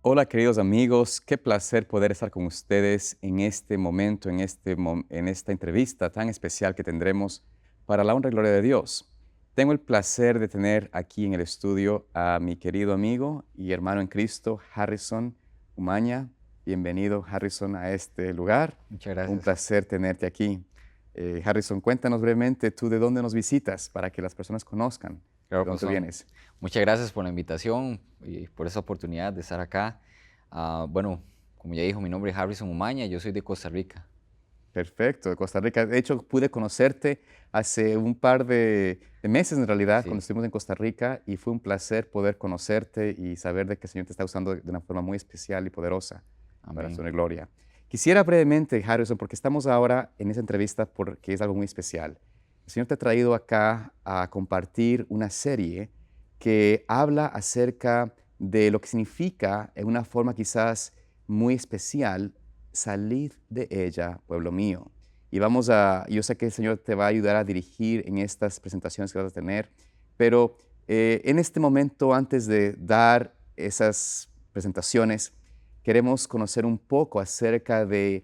Hola queridos amigos, qué placer poder estar con ustedes en este momento, en esta entrevista tan especial que tendremos para la honra y gloria de Dios. Tengo el placer de tener aquí en el estudio a mi querido amigo y hermano en Cristo, Harrison Umaña. Bienvenido, Harrison, a este lugar. Muchas Un gracias. placer tenerte aquí. Harrison, cuéntanos brevemente tú de dónde nos visitas para que las personas conozcan de Claro, dónde tú pastor. vienes. Muchas gracias por la invitación y por esa oportunidad de estar acá. Bueno, como ya dijo, mi nombre es Harrison Umaña, yo soy de Costa Rica. Perfecto, de Costa Rica. De hecho, pude conocerte hace un par de meses en realidad, cuando Sí, estuvimos en Costa Rica, y fue un placer poder conocerte y saber de que el Señor te está usando de una forma muy especial y poderosa para su amén. gloria. Quisiera brevemente, Harrison, porque estamos ahora en esa entrevista porque es algo muy especial. El Señor te ha traído acá a compartir una serie que habla acerca de lo que significa, en una forma quizás muy especial, salid de ella, pueblo mío. Y yo sé que el Señor te va a ayudar a dirigir en estas presentaciones que vas a tener, pero en este momento, antes de dar esas presentaciones, queremos conocer un poco acerca del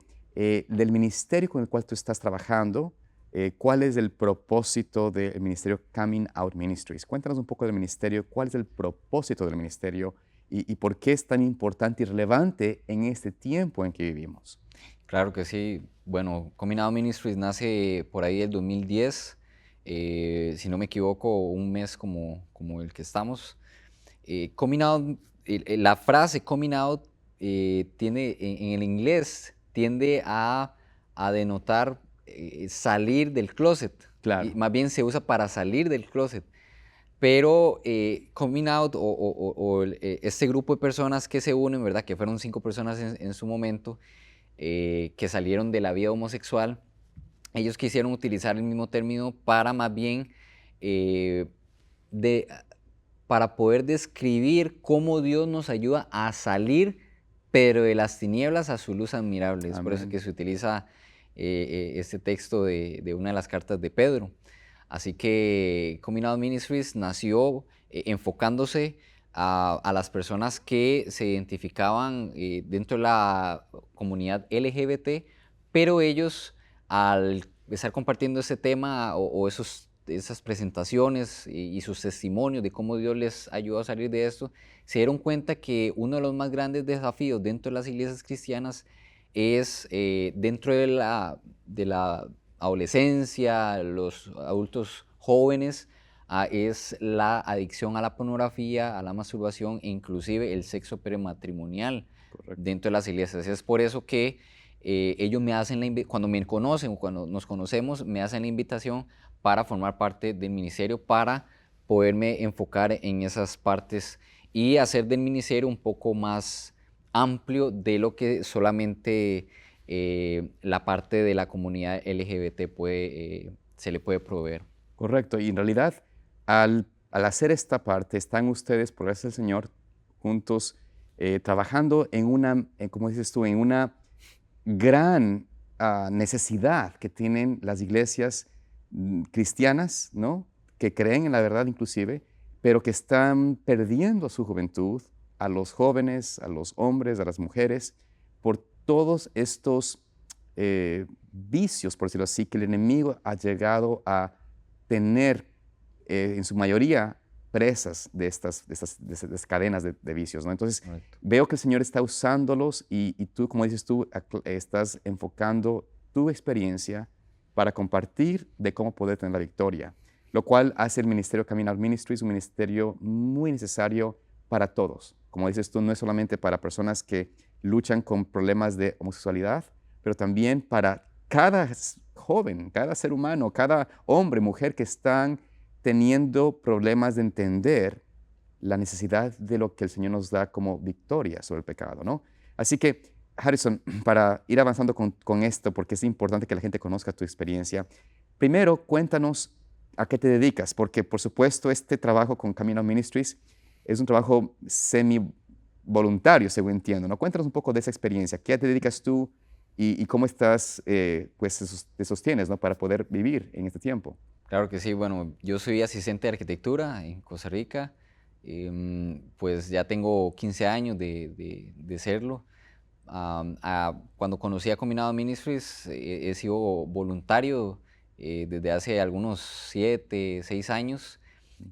ministerio con el cual tú estás trabajando. ¿Cuál es el propósito del ministerio Coming Out Ministries? Cuéntanos un poco del ministerio, cuál es el propósito del ministerio y por qué es tan importante y relevante en este tiempo en que vivimos. Claro que sí. Bueno, Combinado Ministries nace por ahí del 2010, si no me equivoco, un mes como el que estamos. Coming out, la frase coming out tiene, en el inglés tiende a denotar salir del closet. Y Claro, más bien se usa para salir del closet. Pero coming out este grupo de personas que se unen, ¿verdad? Que fueron 5 personas en su momento, que salieron de la vida homosexual, ellos quisieron utilizar el mismo término para más bien eh, de, para poder describir cómo Dios nos ayuda a salir, pero de las tinieblas a su luz admirable. Es por eso amén. que se utiliza este texto de una de las cartas de Pedro. Así que Coming Out Ministries nació enfocándose a las personas que se identificaban dentro de la comunidad LGBT, pero ellos al estar compartiendo ese tema o esas presentaciones y sus testimonios de cómo Dios les ayudó a salir de esto, se dieron cuenta que uno de los más grandes desafíos dentro de las iglesias cristianas es dentro de la adolescencia, los adultos jóvenes, es la adicción a la pornografía, a la masturbación e inclusive el sexo prematrimonial Correcto. dentro de las iglesias. Es por eso que ellos me hacen cuando me conocen, cuando nos conocemos, me hacen la invitación para formar parte del ministerio, para poderme enfocar en esas partes y hacer del ministerio un poco más amplio de lo que solamente la parte de la comunidad LGBT se le puede proveer. Correcto. Y en realidad, al hacer esta parte, están ustedes, por gracia del Señor, juntos, trabajando como dices tú, en una gran necesidad que tienen las iglesias cristianas, ¿no? Que creen en la verdad inclusive, pero que están perdiendo a su juventud, a los jóvenes, a los hombres, a las mujeres, por todos estos vicios, por decirlo así, que el enemigo ha llegado a tener en su mayoría presas de estas cadenas de vicios, ¿no? Entonces, Correcto. veo que el Señor está usándolos y tú, como dices tú, estás enfocando tu experiencia para compartir de cómo poder tener la victoria, lo cual hace el ministerio Caminar Ministries un ministerio muy necesario para todos. Como dices tú, no es solamente para personas que luchan con problemas de homosexualidad, pero también para cada joven, cada ser humano, cada hombre, mujer que están teniendo problemas de entender la necesidad de lo que el Señor nos da como victoria sobre el pecado, ¿no? Así que, Harrison, para ir avanzando con esto, porque es importante que la gente conozca tu experiencia, primero cuéntanos a qué te dedicas, porque por supuesto este trabajo con Camino Ministries es un trabajo semi voluntario, según entiendo, ¿no? Cuéntanos un poco de esa experiencia, ¿qué te dedicas tú y cómo estás, pues te sostienes, ¿no? Para poder vivir en este tiempo. Claro que sí, bueno, yo soy asistente de arquitectura en Costa Rica. pues ya tengo 15 años de serlo. Cuando conocí a Combinado Ministries, he sido voluntario desde hace algunos 7, 6 años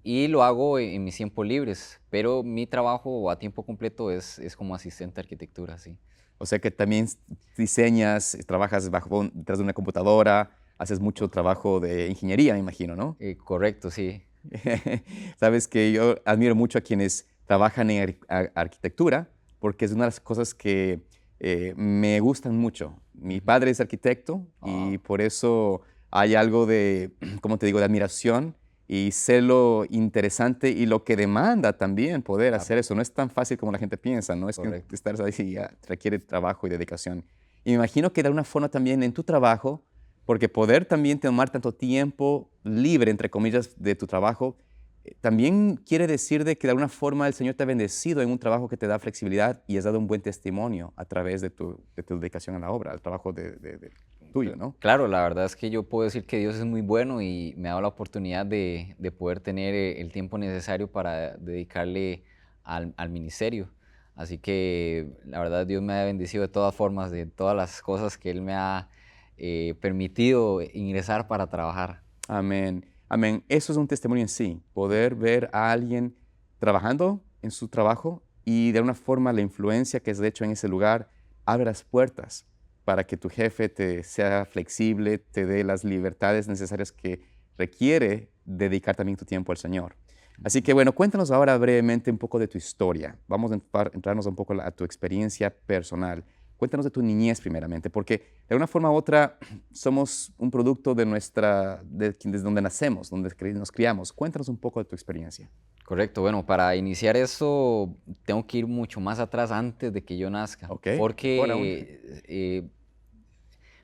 y lo hago en mis tiempos libres, pero mi trabajo a tiempo completo es como asistente de arquitectura, sí. O sea que también diseñas, trabajas detrás de una computadora, haces mucho trabajo de ingeniería, me imagino, ¿no? Correcto, sí. Sabes que yo admiro mucho a quienes trabajan en arquitectura porque es una de las cosas que me gustan mucho. Mi padre es arquitecto y por eso hay algo de, ¿cómo te digo?, de admiración y sé lo interesante y lo que demanda también poder Claro, hacer eso. No es tan fácil como la gente piensa, no es que correcto. estar ahí requiere trabajo y dedicación. Y me imagino que de alguna forma también en tu trabajo, porque poder también tomar tanto tiempo libre, entre comillas, de tu trabajo, también quiere decir de que de alguna forma el Señor te ha bendecido en un trabajo que te da flexibilidad y has dado un buen testimonio a través de tu dedicación a la obra, al trabajo tuyo, ¿no? Claro, la verdad es que yo puedo decir que Dios es muy bueno y me ha dado la oportunidad de poder tener el tiempo necesario para dedicarle al ministerio. Así que la verdad Dios me ha bendecido de todas formas, de todas las cosas que Él me ha permitido ingresar para trabajar. Amén. Amén. Eso es un testimonio en sí, poder ver a alguien trabajando en su trabajo y de alguna forma la influencia que es de hecho en ese lugar abre las puertas para que tu jefe te sea flexible, te dé las libertades necesarias que requiere dedicar también tu tiempo al Señor. Así que bueno, cuéntanos ahora brevemente un poco de tu historia. Vamos a entrarnos un poco a tu experiencia personal. Cuéntanos de tu niñez primeramente, porque de alguna forma u otra somos un producto desde donde nacemos, donde nos criamos. Cuéntanos un poco de tu experiencia. Correcto, bueno, para iniciar esto tengo que ir mucho más atrás antes de que yo nazca, Ok, mejor aún. porque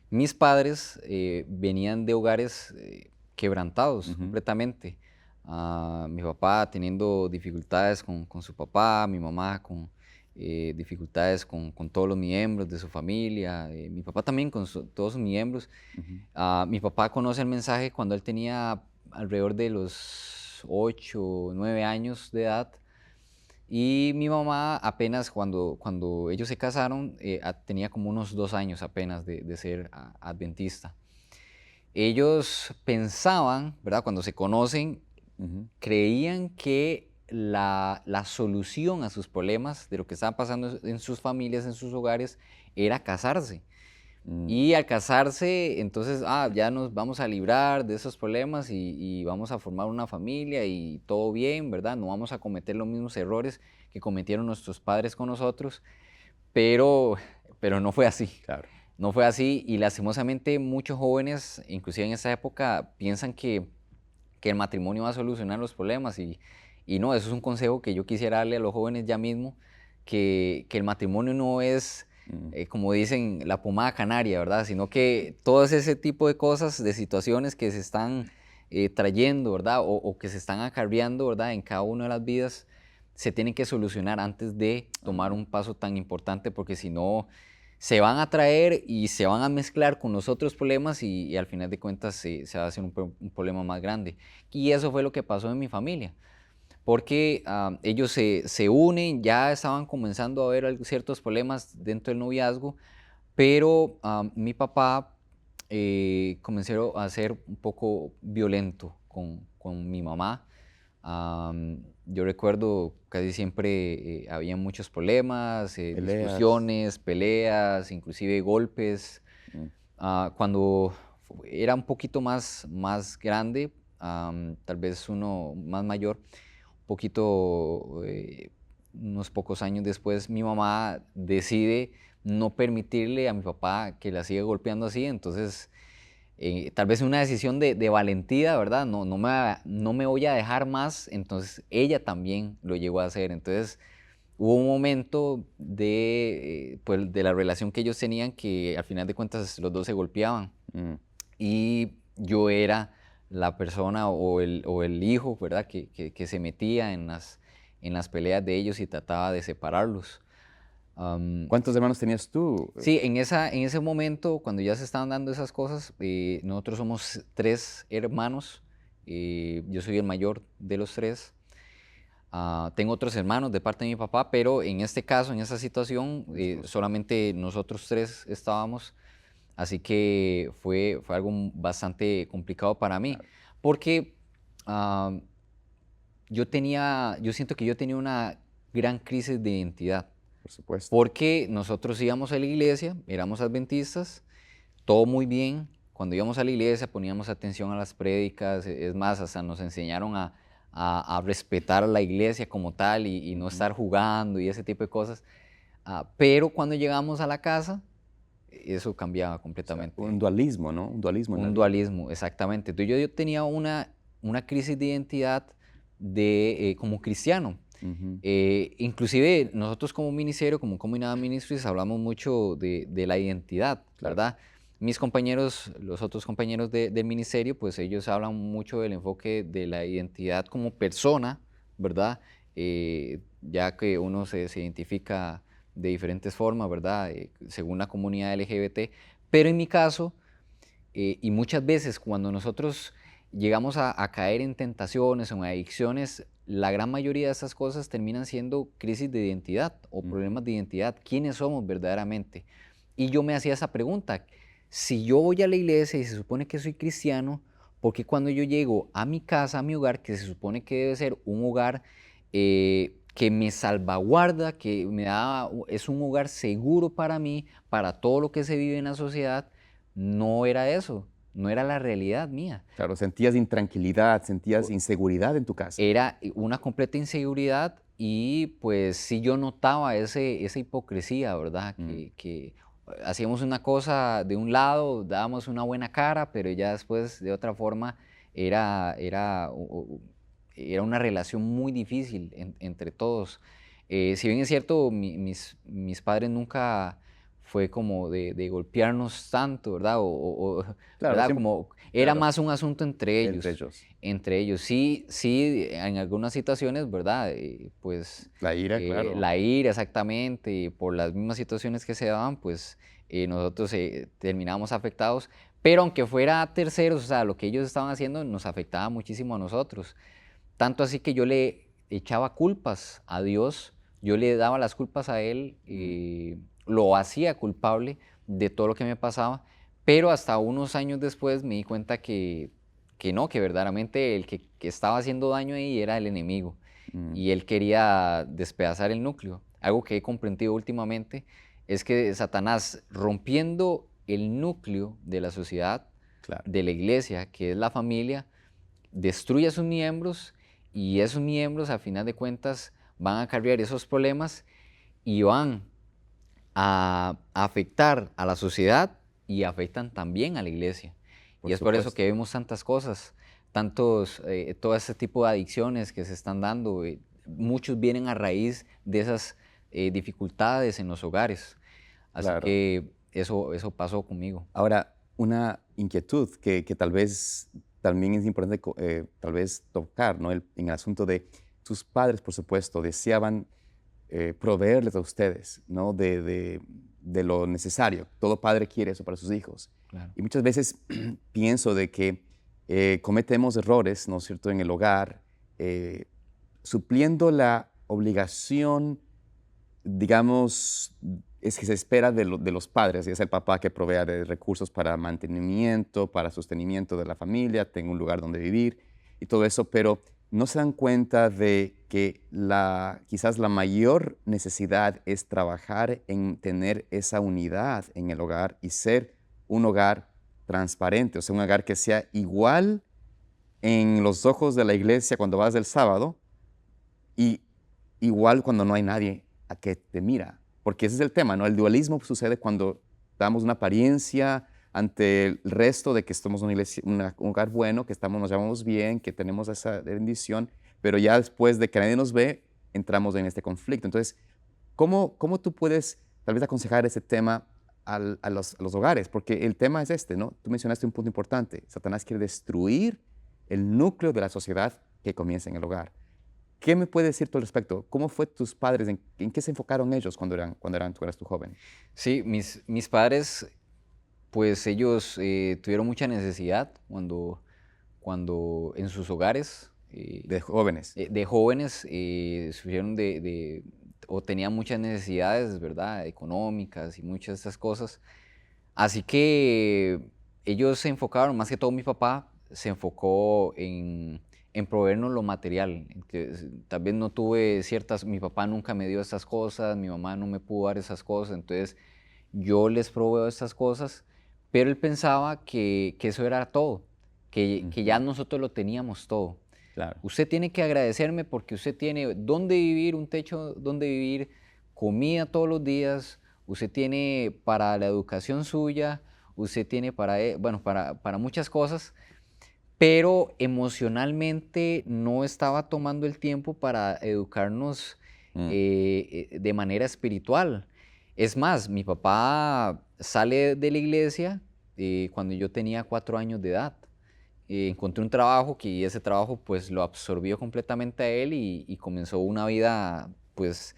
mis padres venían de hogares quebrantados Ujú, completamente. Mi papá teniendo dificultades con su papá, mi mamá con dificultades con todos los miembros de su familia, mi papá también con todos sus miembros. ujú, Mi papá conoce el mensaje cuando él tenía alrededor de los 8 o 9 años de edad. Y mi mamá apenas cuando ellos se casaron, tenía como unos 2 años apenas de ser adventista. Ellos pensaban, ¿verdad? Cuando se conocen, ujú, creían que la solución a sus problemas, de lo que estaba pasando en sus familias, en sus hogares, era casarse. mm, Y al casarse, entonces, ya nos vamos a librar de esos problemas y vamos a formar una familia y todo bien, ¿verdad? No vamos a cometer los mismos errores que cometieron nuestros padres con nosotros, pero, pero no fue así. claro. No fue así y lastimosamente muchos jóvenes, inclusive en esa época, piensan que el matrimonio va a solucionar los problemas y no, eso es un consejo que yo quisiera darle a los jóvenes ya mismo, que el matrimonio no es, Mm, como dicen, la pomada canaria, ¿verdad? Sino que todo ese tipo de cosas, de situaciones que se están trayendo, ¿verdad? O que se están acarreando, ¿verdad? En cada una de las vidas, se tienen que solucionar antes de tomar amén. un paso tan importante, porque si no, se van a traer y se van a mezclar con los otros problemas y al final de cuentas se va a hacer un problema más grande. Y eso fue lo que pasó en mi familia, porque ellos se unen, ya estaban comenzando a haber ciertos problemas dentro del noviazgo, pero mi papá comenzó a ser un poco violento con mi mamá. Yo recuerdo casi siempre había muchos problemas, Peleas. discusiones, peleas, inclusive golpes. Mm, Cuando era un poquito más grande, tal vez uno más mayor, un poquito, unos pocos años después, mi mamá decide no permitirle a mi papá que la siga golpeando así, entonces tal vez una decisión de valentía, ¿verdad? No me voy a dejar más, entonces ella también lo llegó a hacer, entonces hubo un momento pues, de la relación que ellos tenían que al final de cuentas los dos se golpeaban mm. y yo era la persona o el hijo, ¿verdad? Que se metía en las peleas de ellos y trataba de separarlos. Am, ¿Cuántos hermanos tenías tú? sí, en ese momento, cuando ya se estaban dando esas cosas, nosotros somos 3 hermanos, yo soy el mayor de los 3. Tengo otros hermanos de parte de mi papá, pero en este caso, en esta situación, solamente nosotros tres estábamos. Así que fue algo bastante complicado para mí, Claro, porque ah, yo siento que yo tenía una gran crisis de identidad, por supuesto. porque nosotros íbamos a la iglesia, éramos adventistas, todo muy bien. Cuando íbamos a la iglesia poníamos atención a las prédicas, es más, hasta nos enseñaron a respetar a la iglesia como tal y no Ujú. estar jugando y ese tipo de cosas. Pero cuando llegamos a la casa, eso cambiaba O sea, un completamente. dualismo, ¿no? Un dualismo en la Un vida. dualismo, exactamente. Entonces yo tenía una crisis de identidad como cristiano. Ujú. Inclusive nosotros como ministerio, como Comunidad Ministries, hablamos mucho de la identidad, Claro. ¿verdad? Mis compañeros, los otros compañeros del ministerio, pues ellos hablan mucho del enfoque de la identidad como persona, ¿verdad? Ya que uno se identifica de diferentes formas, ¿verdad? Según la comunidad LGBT. Pero en mi caso, y muchas veces cuando nosotros llegamos a caer en tentaciones o en adicciones, la gran mayoría de estas cosas terminan siendo crisis de identidad o Ujú. problemas de identidad. ¿Quiénes somos verdaderamente? Y yo me hacía esa pregunta. Si yo voy a la iglesia y se supone que soy cristiano, ¿por qué cuando yo llego a mi casa, a mi hogar, que se supone que debe ser un hogar que me salvaguarda, que es un hogar seguro para mí, para todo lo que se vive en la sociedad, no era eso, no era la realidad mía? Claro, sentías intranquilidad, sentías inseguridad en tu casa. Era una completa inseguridad y pues sí yo notaba esa hipocresía, ¿verdad? Mm. Que hacíamos una cosa de un lado, dábamos una buena cara, pero ya después de otra forma era una relación muy difícil entre todos. Si bien es cierto, mis padres nunca fue como de golpearnos tanto, ¿verdad? Claro, ¿Verdad? Como era claro, más un asunto entre entre ellos. ellos. Entre ellos, sí, sí, en algunas situaciones, ¿verdad? Pues La ira, claro. la ira, exactamente, y por las mismas situaciones que se daban, pues nosotros terminábamos afectados, pero aunque fuera terceros, o sea, lo que ellos estaban haciendo nos afectaba muchísimo a nosotros. Tanto así que yo le echaba culpas a Dios, yo le daba las culpas a Él, Mm. lo hacía culpable de todo lo que me pasaba, pero hasta unos años después me di cuenta que no, que verdaderamente el que estaba haciendo daño ahí era el enemigo Mm. y él quería despedazar el núcleo. Algo que he comprendido últimamente es que Satanás, rompiendo el núcleo de la sociedad, Claro, de la iglesia, que es la familia, destruye a sus miembros y esos miembros, a final de cuentas, van a cargar esos problemas y van a afectar a la sociedad y afectan también a la iglesia. por Y es por eso supuesto. que vemos tantas cosas, todo ese tipo de adicciones que se están dando. Muchos vienen a raíz de esas dificultades en los hogares. Así Claro. que eso pasó conmigo. Ahora, una inquietud que tal vez también es importante tal vez tocar, ¿no? En el asunto de tus padres, por supuesto, deseaban proveerles a ustedes, ¿no? De lo necesario. Todo padre quiere eso para sus hijos. Claro. Y muchas veces pienso de que cometemos errores, ¿no es cierto?, en el hogar, eh, supliendo la obligación, digamos, es que se espera de los padres, y es el papá que provea de recursos para mantenimiento, para sostenimiento de la familia, tenga un lugar donde vivir y todo eso, pero no se dan cuenta de que quizás la mayor necesidad es trabajar en tener esa unidad en el hogar y ser un hogar transparente, o sea, un hogar que sea igual en los ojos de la iglesia cuando vas el sábado y igual cuando no hay nadie a que te mira, porque ese es el tema, ¿no? El dualismo sucede cuando damos una apariencia ante el resto de que somos una iglesia, un lugar bueno, que nos llamamos bien, que tenemos esa bendición, pero ya después de que nadie nos ve, entramos en este conflicto. Entonces, ¿cómo tú puedes tal vez aconsejar ese tema a los hogares? Porque el tema es este, ¿no? Tú mencionaste un punto importante. Satanás quiere destruir el núcleo de la sociedad que comienza en el hogar. ¿Qué me puedes decir tú al respecto? ¿Cómo fue tus padres? ¿En qué se enfocaron ellos tú eras tu joven? Sí, mis padres, pues ellos tuvieron mucha necesidad cuando en sus hogares, De jóvenes. de jóvenes, sufrieron o tenían muchas necesidades, ¿verdad? Económicas y muchas de estas cosas. Así que ellos se enfocaron, más que todo mi papá, se enfocó en proveernos lo material. Entonces, tal vez no tuve mi papá nunca me dio estas cosas, mi mamá no me pudo dar esas cosas, entonces yo les proveo estas cosas, pero él pensaba que eso era todo, que ya nosotros lo teníamos todo. Claro. Usted tiene que agradecerme porque usted tiene dónde vivir, un techo donde vivir, comida todos los días, usted tiene para la educación suya, usted tiene para muchas cosas, pero emocionalmente no estaba tomando el tiempo para educarnos Mm. de manera espiritual. Es más, mi papá sale de la iglesia cuando yo tenía 4 años de edad. Encontré un trabajo y ese trabajo pues lo absorbió completamente a él y comenzó una vida pues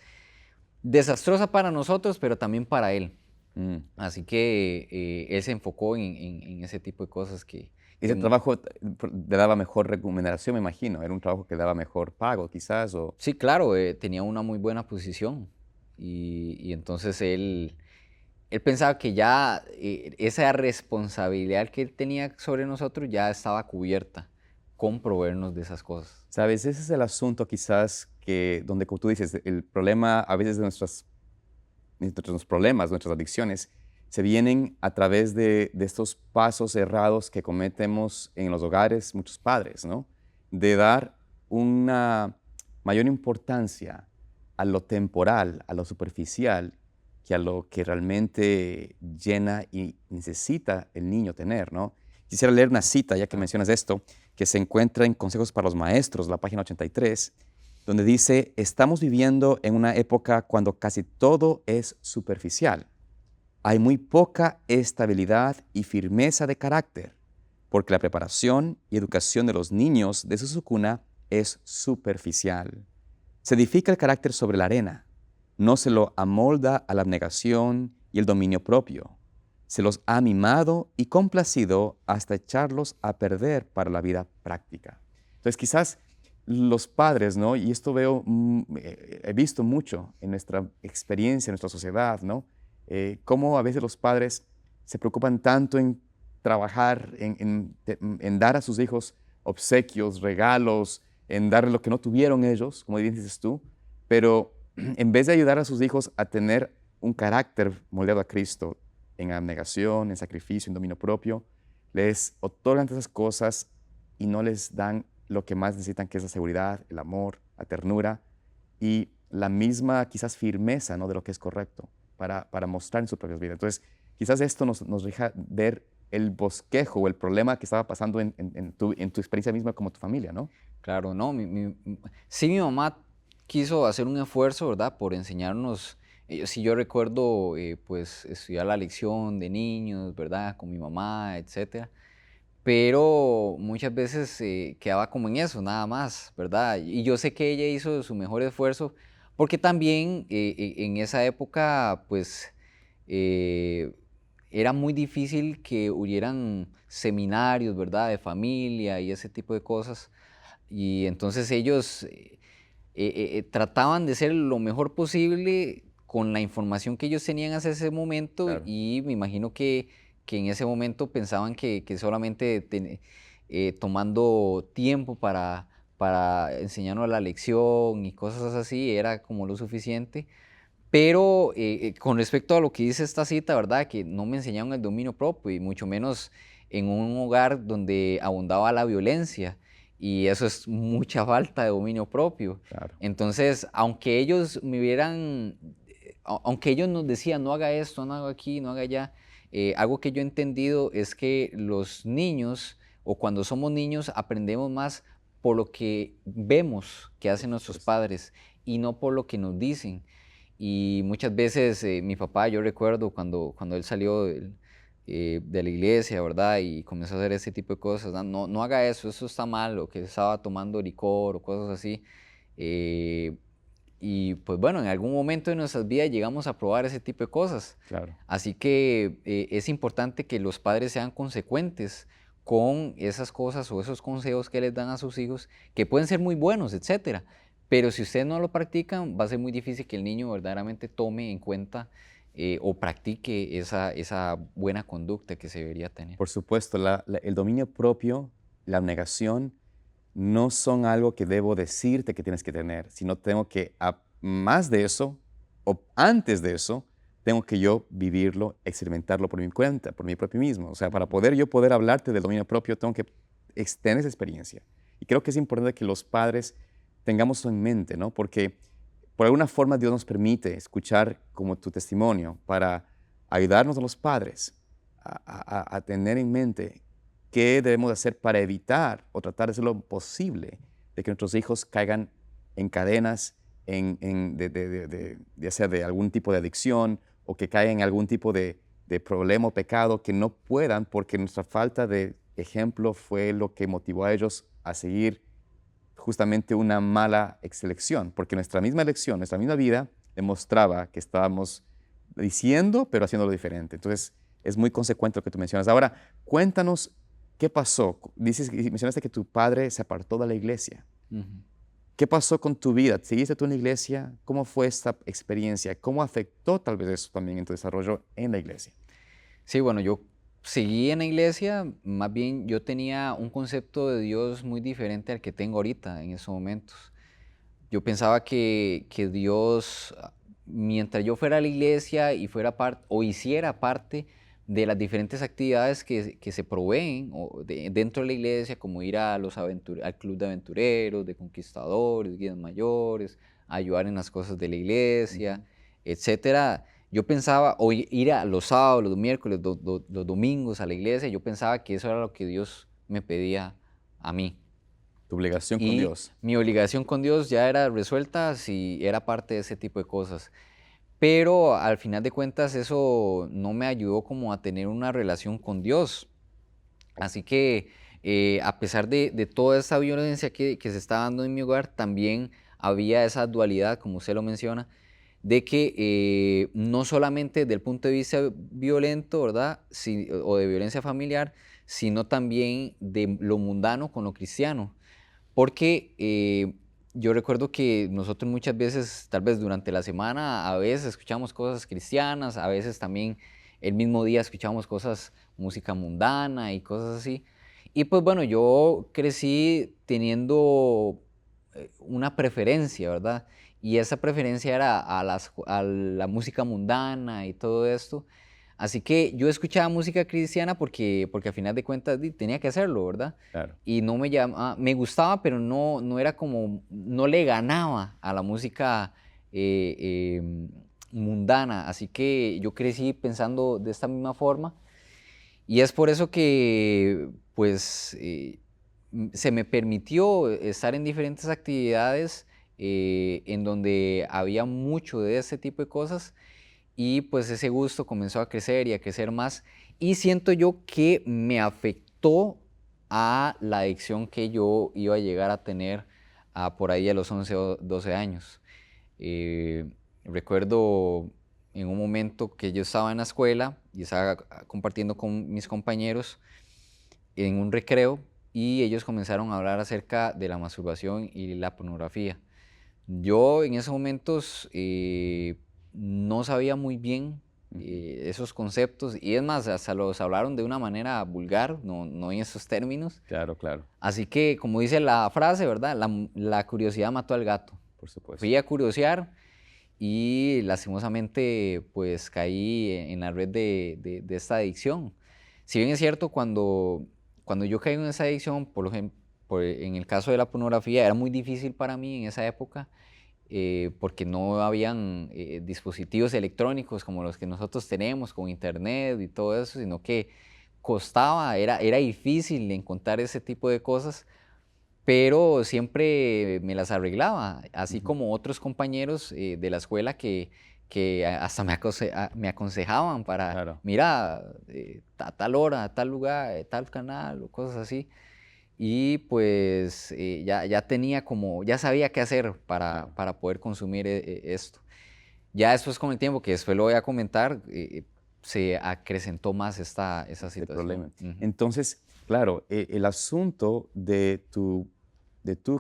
desastrosa para nosotros, pero también para él. Mm. Así que él se enfocó en ese tipo de cosas Ese trabajo le daba mejor remuneración, me imagino. Era un trabajo que daba mejor pago, quizás. O... Sí, claro, tenía una muy buena posición y entonces él pensaba que ya esa responsabilidad que él tenía sobre nosotros ya estaba cubierta con proveernos de esas cosas. Sabes, ese es el asunto quizás que, donde como tú dices, el problema a veces de nuestros problemas, nuestras adicciones, se vienen a través de estos pasos errados que cometemos en los hogares, muchos padres, ¿no? De dar una mayor importancia a lo temporal, a lo superficial, que a lo que realmente llena y necesita el niño tener, ¿no? Quisiera leer una cita, ya que mencionas esto, que se encuentra en Consejos para los Maestros, la página 83, donde dice: estamos viviendo en una época cuando casi todo es superficial. Hay muy poca estabilidad y firmeza de carácter, porque la preparación y educación de los niños desde su cuna es superficial. Se edifica el carácter sobre la arena, no se lo amolda a la abnegación y el dominio propio. Se los ha mimado y complacido hasta echarlos a perder para la vida práctica. Entonces, quizás los padres, ¿no? Y esto he visto mucho en nuestra experiencia, en nuestra sociedad, ¿no? Cómo a veces los padres se preocupan tanto en trabajar, en dar a sus hijos obsequios, regalos, en darle lo que no tuvieron ellos, como bien dices tú, pero en vez de ayudar a sus hijos a tener un carácter moldeado a Cristo, en abnegación, en sacrificio, en dominio propio, les otorgan esas cosas y no les dan lo que más necesitan, que es la seguridad, el amor, la ternura y la misma quizás firmeza, ¿no?, de lo que es correcto para mostrar en sus propias vidas. Entonces, quizás esto nos deja ver el bosquejo o el problema que estaba pasando en tu experiencia misma como tu familia, ¿no? Claro, no, sí, mi mamá quiso hacer un esfuerzo, ¿verdad?, por enseñarnos. Sí, yo recuerdo, pues, estudiar la lección de niños, ¿verdad?, con mi mamá, etcétera. Pero muchas veces quedaba como en eso, nada más, ¿verdad? Y yo sé que ella hizo su mejor esfuerzo, porque también en esa época, pues, eh, era muy difícil que hubieran seminarios, ¿verdad?, de familia y ese tipo de cosas. Y entonces ellos trataban de ser lo mejor posible con la información que ellos tenían hasta ese momento Claro. y me imagino que en ese momento pensaban que solamente tomando tiempo para enseñarnos la lección y cosas así era como lo suficiente. Pero con respecto a lo que dice esta cita, ¿verdad? Que no me enseñaron el dominio propio y mucho menos en un hogar donde abundaba la violencia y eso es mucha falta de dominio propio. Claro. Entonces, aunque ellos aunque ellos nos decían, no haga esto, no haga aquí, no haga allá, algo que yo he entendido es que los niños, o cuando somos niños, aprendemos más por lo que vemos que hacen nuestros padres y no por lo que nos dicen. Y muchas veces mi papá, yo recuerdo cuando él salió de la iglesia, ¿verdad? Y comenzó a hacer ese tipo de cosas, no, no haga eso, eso está mal, o que estaba tomando licor o cosas así. Y pues bueno, en algún momento de nuestras vidas llegamos a probar ese tipo de cosas. Claro. Así que es importante que los padres sean consecuentes con esas cosas o esos consejos que les dan a sus hijos, que pueden ser muy buenos, etcétera. Pero si ustedes no lo practican, va a ser muy difícil que el niño verdaderamente tome en cuenta o practique esa buena conducta que se debería tener. Por supuesto, el dominio propio, la abnegación, no son algo que debo decirte que tienes que tener, sino tengo que, más de eso, o antes de eso, tengo que yo vivirlo, experimentarlo por mi cuenta, por mi propio mismo. O sea, para poder hablarte del dominio propio, tengo que tener esa experiencia. Y creo que es importante que los padres tengamos eso en mente, ¿no? Porque por alguna forma Dios nos permite escuchar como tu testimonio para ayudarnos a los padres a tener en mente qué debemos hacer para evitar o tratar de hacer lo posible de que nuestros hijos caigan en cadenas ya sea de algún tipo de adicción o que caigan en algún tipo de problema o pecado que no puedan porque nuestra falta de ejemplo fue lo que motivó a ellos a seguir justamente una mala elección, porque nuestra misma elección, nuestra misma vida demostraba que estábamos diciendo, pero haciéndolo diferente. Entonces, es muy consecuente lo que tú mencionas. Ahora, cuéntanos qué pasó. Mencionaste que tu padre se apartó de la iglesia. Ujú. ¿Qué pasó con tu vida? ¿Seguiste tú en la iglesia? ¿Cómo fue esta experiencia? ¿Cómo afectó tal vez eso también en tu desarrollo en la iglesia? Sí, bueno, yo seguí en la iglesia, más bien yo tenía un concepto de Dios muy diferente al que tengo ahorita en esos momentos. Yo pensaba que Dios, mientras yo fuera a la iglesia y fuera parte o hiciera parte de las diferentes actividades que se proveen dentro de la iglesia, como ir a al club de aventureros, de conquistadores, guías mayores, ayudar en las cosas de la iglesia, Ujú. etcétera. Yo pensaba, o ir a los sábados, los miércoles, los domingos a la iglesia, yo pensaba que eso era lo que Dios me pedía a mí. Tu obligación con Y Dios. mi obligación con Dios ya era resuelta si era parte de ese tipo de cosas. Pero al final de cuentas eso no me ayudó como a tener una relación con Dios. Así que a pesar de toda esa violencia que se está dando en mi hogar, también había esa dualidad, como usted lo menciona, de que no solamente desde el punto de vista violento, ¿verdad? O de violencia familiar, sino también de lo mundano con lo cristiano. Porque yo recuerdo que nosotros muchas veces, tal vez durante la semana, a veces escuchamos cosas cristianas, a veces también el mismo día escuchamos cosas, música mundana y cosas así. Y pues bueno, yo crecí teniendo una preferencia, ¿verdad? Y esa preferencia era a la música mundana y todo esto. Así que yo escuchaba música cristiana porque al final de cuentas tenía que hacerlo, ¿verdad? Claro. Y no me llamaba, me gustaba, pero no era como, no le ganaba a la música mundana. Así que yo crecí pensando de esta misma forma y es por eso que, pues, se me permitió estar en diferentes actividades en donde había mucho de ese tipo de cosas y pues ese gusto comenzó a crecer y a crecer más y siento yo que me afectó a la adicción que yo iba a llegar a tener por ahí a los 11 o 12 años. Eh, Recuerdo en un momento que yo estaba en la escuela y estaba compartiendo con mis compañeros en un recreo y ellos comenzaron a hablar acerca de la masturbación y la pornografía. Yo en esos momentos no sabía muy bien Ujú. esos conceptos y es más, hasta los hablaron de una manera vulgar, no en esos términos. Claro, claro, Así que, como dice la frase, ¿verdad? La curiosidad mató al gato. por supuesto. Fui a curiosear y lastimosamente pues caí en la red de esta adicción. Si bien es cierto, cuando yo caí en esa adicción, por ejemplo, en el caso de la pornografía, era muy difícil para mí en esa época porque no habían dispositivos electrónicos como los que nosotros tenemos con internet y todo eso, sino que costaba, era difícil encontrar ese tipo de cosas, pero siempre me las arreglaba, así Ujú. como otros compañeros de la escuela que hasta me aconsejaban para, Claro. mira, a tal hora, a tal lugar, tal canal o cosas así. Y pues ya tenía como, ya sabía qué hacer Claro. para poder consumir esto. Ya después con el tiempo, que después lo voy a comentar, se acrecentó más esa este situación. problema. Ujú. Entonces, claro, el asunto de tú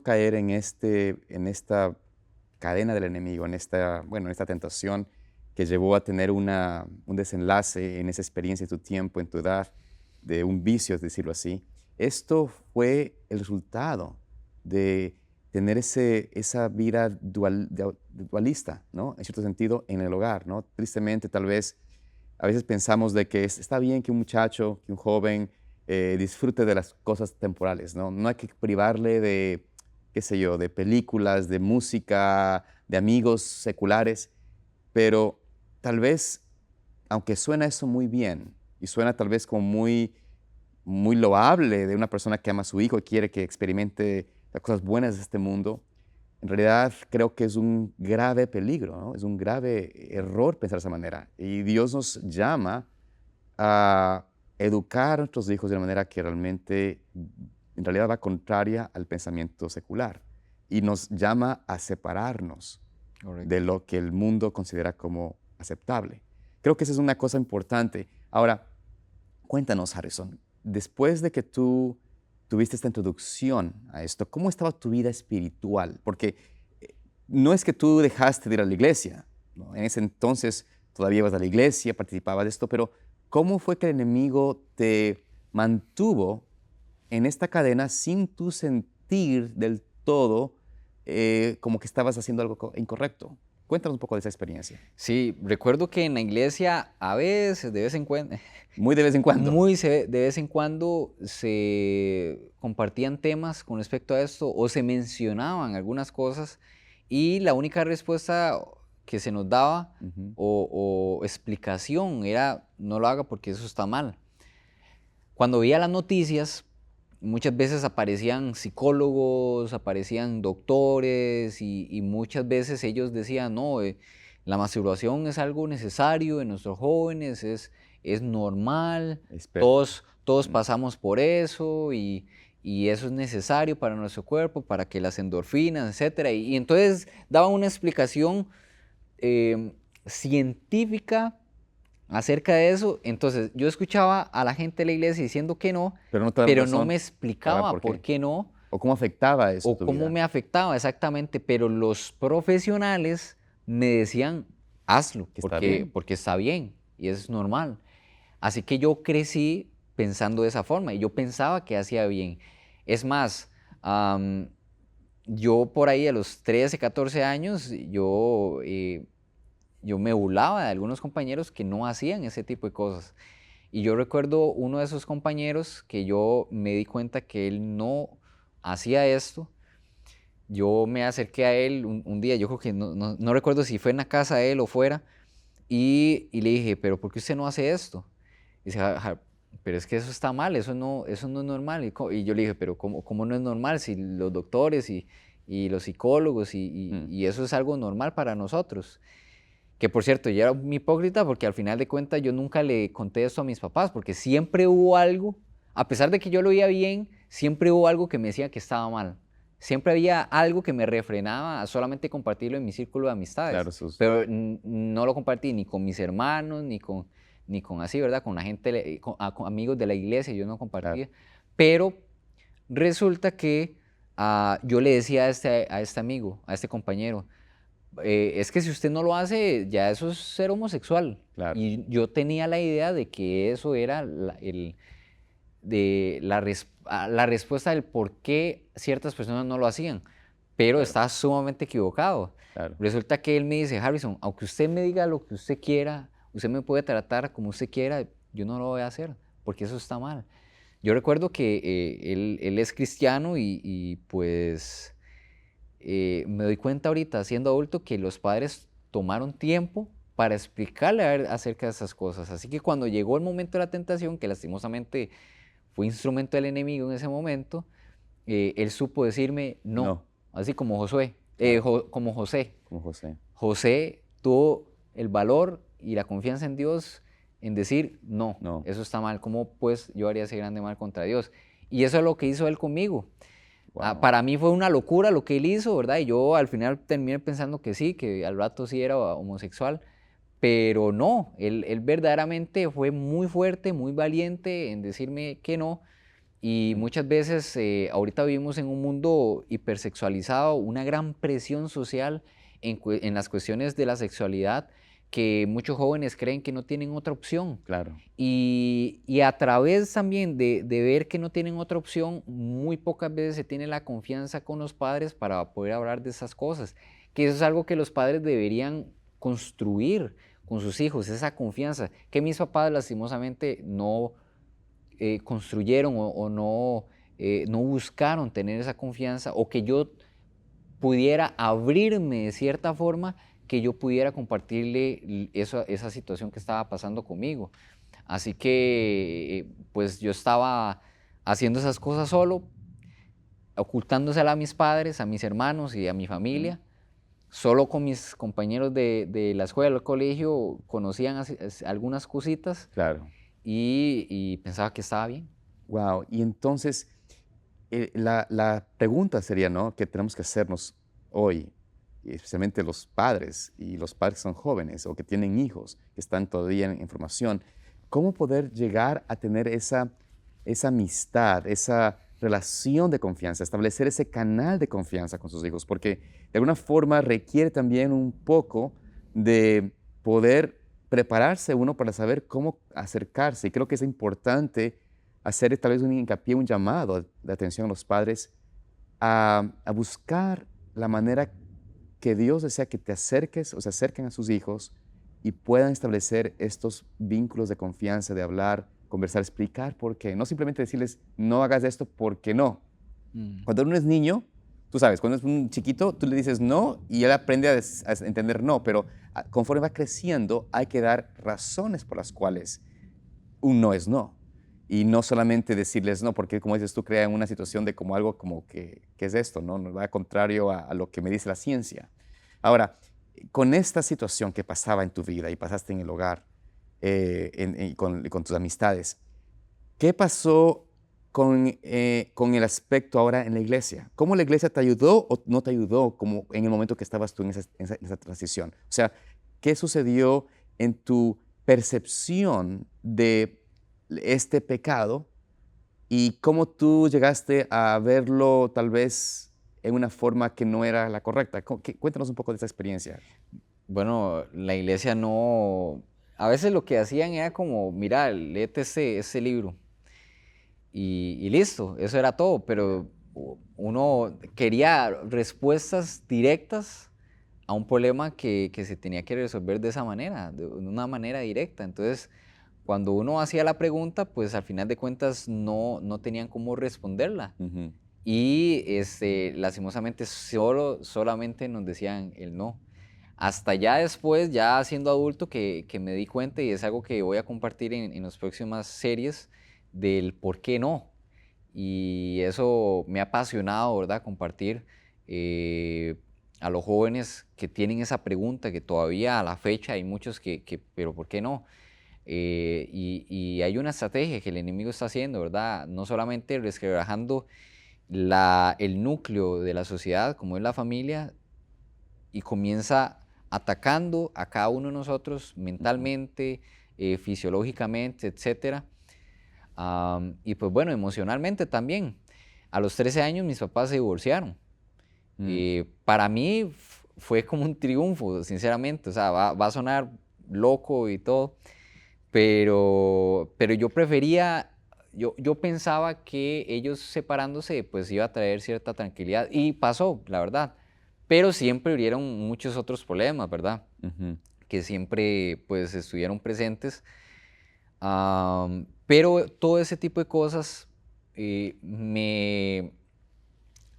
caer en esta cadena del enemigo, en esta tentación que llevó a tener un desenlace en esa experiencia de tu tiempo, en tu edad, de un vicio, es decirlo así, esto fue el resultado de tener esa vida dualista, ¿no? En cierto sentido, en el hogar, ¿no? Tristemente, tal vez, a veces pensamos de que está bien que un muchacho, que un joven disfrute de las cosas temporales, ¿no? No hay que privarle de, qué sé yo, de películas, de música, de amigos seculares, pero tal vez, aunque suena eso muy bien y suena tal vez como muy loable de una persona que ama a su hijo y quiere que experimente las cosas buenas de este mundo, en realidad creo que es un grave peligro, ¿no? Es un grave error pensar de esa manera. Y Dios nos llama a educar a nuestros hijos de una manera que realmente, en realidad, va contraria al pensamiento secular. Y nos llama a separarnos de Correcto. lo que el mundo considera como aceptable. Creo que esa es una cosa importante. Ahora, cuéntanos, Harrison, después de que tú tuviste esta introducción a esto, ¿cómo estaba tu vida espiritual? Porque no es que tú dejaste de ir a la iglesia, ¿no? En ese entonces todavía ibas a la iglesia, participabas de esto, pero ¿cómo fue que el enemigo te mantuvo en esta cadena sin tú sentir del todo como que estabas haciendo algo incorrecto? Cuéntanos un poco de esa experiencia. Sí, recuerdo que en la iglesia a veces, de vez en cuando, Muy de vez en cuando. de vez en cuando se compartían temas con respecto a esto o se mencionaban algunas cosas y la única respuesta que se nos daba Ujú. o explicación era no lo haga porque eso está mal. Cuando veía las noticias, muchas veces aparecían psicólogos, aparecían doctores y muchas veces ellos decían, no, la masturbación es algo necesario en nuestros jóvenes, es normal, Espera. todos Mm. pasamos por eso y eso es necesario para nuestro cuerpo, para que las endorfinas, etcétera. Y entonces daban una explicación científica acerca de eso. Entonces yo escuchaba a la gente de la iglesia diciendo que no, Pero no te daban pero no razón me para explicaba por por qué. qué no ¿O cómo afectaba eso o tu cómo vida? me afectaba exactamente, pero los profesionales me decían, hazlo, Que está bien. porque está bien y es normal. Así que yo crecí pensando de esa forma y yo pensaba que hacía bien. Es más, yo por ahí a los 13, 14 años, yo me burlaba de algunos compañeros que no hacían ese tipo de cosas. Y yo recuerdo uno de esos compañeros que yo me di cuenta que él no hacía esto. Yo me acerqué a él un día, yo creo que no recuerdo si fue en la casa de él o fuera, y le dije, pero ¿por qué usted no hace esto? Y dice, pero es que eso está mal, eso no es normal. Y yo le dije, pero ¿cómo no es normal si los doctores y los psicólogos Mm. y eso es algo normal para nosotros? Que por cierto, yo era un hipócrita porque al final de cuentas yo nunca le conté esto a mis papás, porque siempre hubo algo, a pesar de que yo lo veía bien, siempre hubo algo que me decía que estaba mal. Siempre había algo que me refrenaba a solamente compartirlo en mi círculo de amistades. Claro, sus Pero no lo compartí ni con mis hermanos, ni con así, ¿verdad? Con la gente, con amigos de la iglesia, yo no claro. compartía. Pero resulta que yo le decía a este amigo, a este compañero, es que si usted no lo hace, ya eso es ser homosexual. Claro. Y yo tenía la idea de que eso era la respuesta del por qué ciertas personas no lo hacían, pero Claro. estaba sumamente equivocado. Claro. Resulta que él me dice, Harrison, aunque usted me diga lo que usted quiera, usted me puede tratar como usted quiera, yo no lo voy a hacer, porque eso está mal. Yo recuerdo que él es cristiano pues me doy cuenta ahorita, siendo adulto, que los padres tomaron tiempo para explicarle a él acerca de esas cosas. Así que cuando llegó el momento de la tentación, que lastimosamente fue instrumento del enemigo en ese momento, él supo decirme no, No. así como Josué, Claro. como José. Como José. José tuvo el valor y la confianza en Dios en decir no, No. eso está mal, ¿cómo pues yo haría ese grande mal contra Dios? Y eso es lo que hizo él conmigo. Wow. Para mí fue una locura lo que él hizo, ¿verdad? Y yo al final terminé pensando que sí, que al rato sí era homosexual, pero no, él verdaderamente fue muy fuerte, muy valiente en decirme que no. Y muchas veces, ahorita vivimos en un mundo hipersexualizado, una gran presión social en las cuestiones de la sexualidad, que muchos jóvenes creen que no tienen otra opción. Claro. Y a través también de ver que no tienen otra opción, muy pocas veces se tiene la confianza con los padres para poder hablar de esas cosas. Que eso es algo que los padres deberían construir con sus hijos, esa confianza, que mis papás lastimosamente no construyeron o no, no buscaron tener esa confianza, o que yo pudiera abrirme de cierta forma, que yo pudiera compartirle esa situación que estaba pasando conmigo. Así que pues yo estaba haciendo esas cosas solo, ocultándosela a mis padres, a mis hermanos y a mi Ujú. familia. Solo con mis compañeros de la escuela, del colegio, conocían algunas cositas, Claro. y pensaba que estaba bien. Wow. Y entonces, la pregunta sería, ¿no? Que tenemos que hacernos hoy, y especialmente los padres, y los padres que son jóvenes o que tienen hijos, que están todavía en formación, ¿cómo poder llegar a tener esa amistad, esa relación de confianza, establecer ese canal de confianza con sus hijos? Porque de alguna forma requiere también un poco de poder prepararse uno para saber cómo acercarse. Y creo que es importante hacer tal vez un hincapié, un llamado de atención a los padres a buscar la manera que Dios desea que te acerques o se acerquen a sus hijos y puedan establecer estos vínculos de confianza, de hablar, conversar, explicar por qué. No simplemente decirles, no hagas esto porque no. Mm. Cuando uno es niño, tú sabes, cuando es un chiquito, tú le dices no y él aprende a entender no, pero conforme va creciendo hay que dar razones por las cuales un no es no. Y no solamente decirles no, porque como dices tú, crea una situación de como algo como que, ¿qué es esto? ¿No? Nos va contrario a lo que me dice la ciencia. Ahora, con esta situación que pasaba en tu vida y pasaste en el hogar, con tus amistades, ¿qué pasó con el aspecto ahora en la iglesia? ¿Cómo la iglesia te ayudó o no te ayudó como en el momento que estabas tú en esa transición? O sea, ¿qué sucedió en tu percepción de este pecado y cómo tú llegaste a verlo tal vez en una forma que no era la correcta? Cuéntanos un poco de esa experiencia. Bueno, la iglesia no, a veces lo que hacían era como, mira, léete ese libro y listo, eso era todo, pero uno quería respuestas directas a un problema que se tenía que resolver de esa manera, de una manera directa. Entonces, cuando uno hacía la pregunta, pues al final de cuentas no tenían cómo responderla. Ujú. Y lastimosamente solamente nos decían el no. Hasta ya después, ya siendo adulto, que me di cuenta, y es algo que voy a compartir en las próximas series, del por qué no. Y eso me ha apasionado, ¿verdad? Compartir eh, a los jóvenes que tienen esa pregunta, que todavía a la fecha hay muchos pero ¿por qué no? Y hay una estrategia que el enemigo está haciendo, ¿verdad? No solamente resquebrajando el núcleo de la sociedad, como es la familia, y comienza atacando a cada uno de nosotros Ujú. mentalmente, fisiológicamente, etcétera. Y pues bueno, emocionalmente también. A los 13 años mis papás se divorciaron. Mm. Para mí fue como un triunfo, sinceramente. O sea, va a sonar loco y todo, pero yo prefería, yo pensaba que ellos separándose pues iba a traer cierta tranquilidad, y pasó, la verdad. Pero siempre hubieron muchos otros problemas, ¿verdad? Ujú. Que siempre pues estuvieron presentes. Pero todo ese tipo de cosas me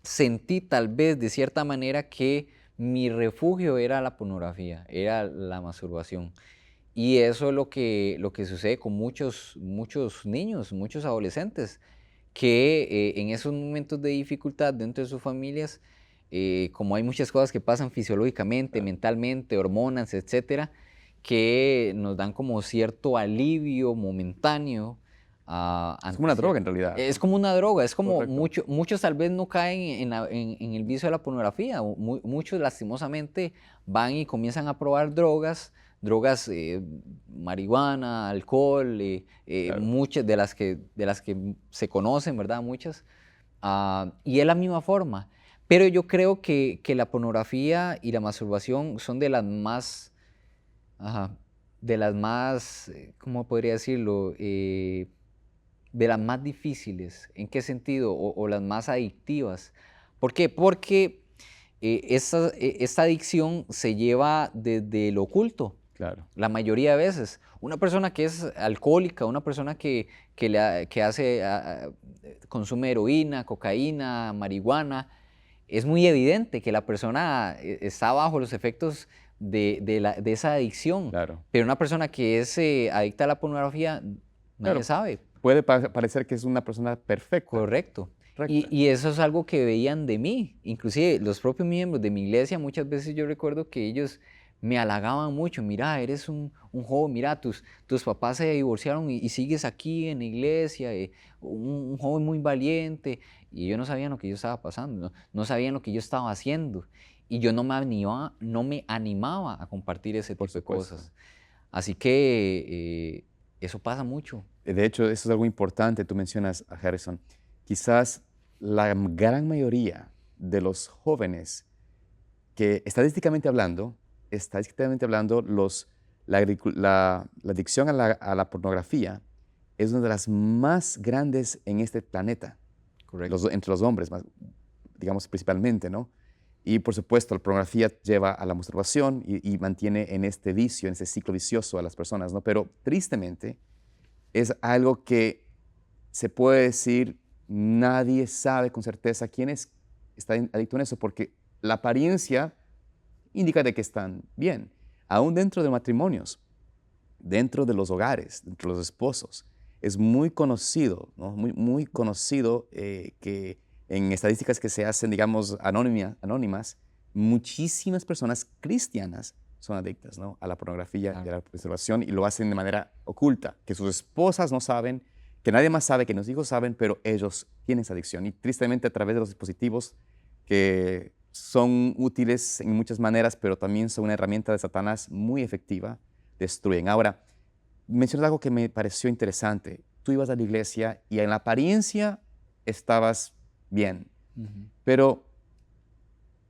sentí tal vez de cierta manera que mi refugio era la pornografía, era la masturbación. Y eso es lo que sucede con muchos niños, muchos adolescentes, que en esos momentos de dificultad dentro de sus familias, como hay muchas cosas que pasan fisiológicamente, Claro. mentalmente, hormonas, etcétera, que nos dan como cierto alivio momentáneo Es como ante una droga en realidad. es como una droga, es como Correcto. muchos tal vez no caen en el vicio de la pornografía, muchos lastimosamente van y comienzan a probar drogas drogas, marihuana, alcohol, Claro, muchas de las que se conocen, ¿verdad? Muchas. Y es la misma forma. Pero yo creo que la pornografía y la masturbación son ajá, de las más, ¿cómo podría decirlo? De las más difíciles. ¿En qué sentido? O las más adictivas. ¿Por qué? Porque esta adicción se lleva desde lo oculto, claro, la mayoría de veces. Una persona que es alcohólica, una persona que hace, consume heroína, cocaína, marihuana, es muy evidente que la persona está bajo los efectos de esa adicción. claro. Pero una persona que es adicta a la pornografía, nadie Claro, sabe. puede parecer que es una persona perfecta, Correcto. recta. Y eso es algo que veían de mí. Inclusive los propios miembros de mi iglesia, muchas veces yo recuerdo que ellos me halagaban mucho. Mira, eres un joven, mira, tus papás se divorciaron y sigues aquí en la iglesia, un joven muy valiente. Y ellos no sabían lo que yo estaba pasando, no sabían lo que yo estaba haciendo. Y yo no me animaba a compartir ese Por tipo de supuesto. cosas. Así que eso pasa mucho. De hecho, eso es algo importante, tú mencionas a Harrison. Quizás la gran mayoría de los jóvenes que estadísticamente hablando, la adicción a la pornografía es una de las más grandes en este planeta, Correcto. entre los hombres, digamos principalmente, ¿no? Y por supuesto, la pornografía lleva a la masturbación y mantiene en este vicio, en este ciclo vicioso a las personas, ¿no? Pero tristemente es algo que se puede decir, nadie sabe con certeza quién está adicto en eso, porque la apariencia indica de que están bien, aún dentro de matrimonios, dentro de los hogares, dentro de los esposos. Es muy conocido, ¿no? Muy conocido que en estadísticas que se hacen, digamos, anónimas, muchísimas personas cristianas son adictas, ¿no? A la pornografía y Claro. a la masturbación y lo hacen de manera oculta, que sus esposas no saben, que nadie más sabe, que los hijos saben, pero ellos tienen esa adicción. Y tristemente a través de los dispositivos que son útiles en muchas maneras, pero también son una herramienta de Satanás muy efectiva, destruyen. Ahora, mencionas algo que me pareció interesante. Tú ibas a la iglesia y en la apariencia estabas bien, Ujú. pero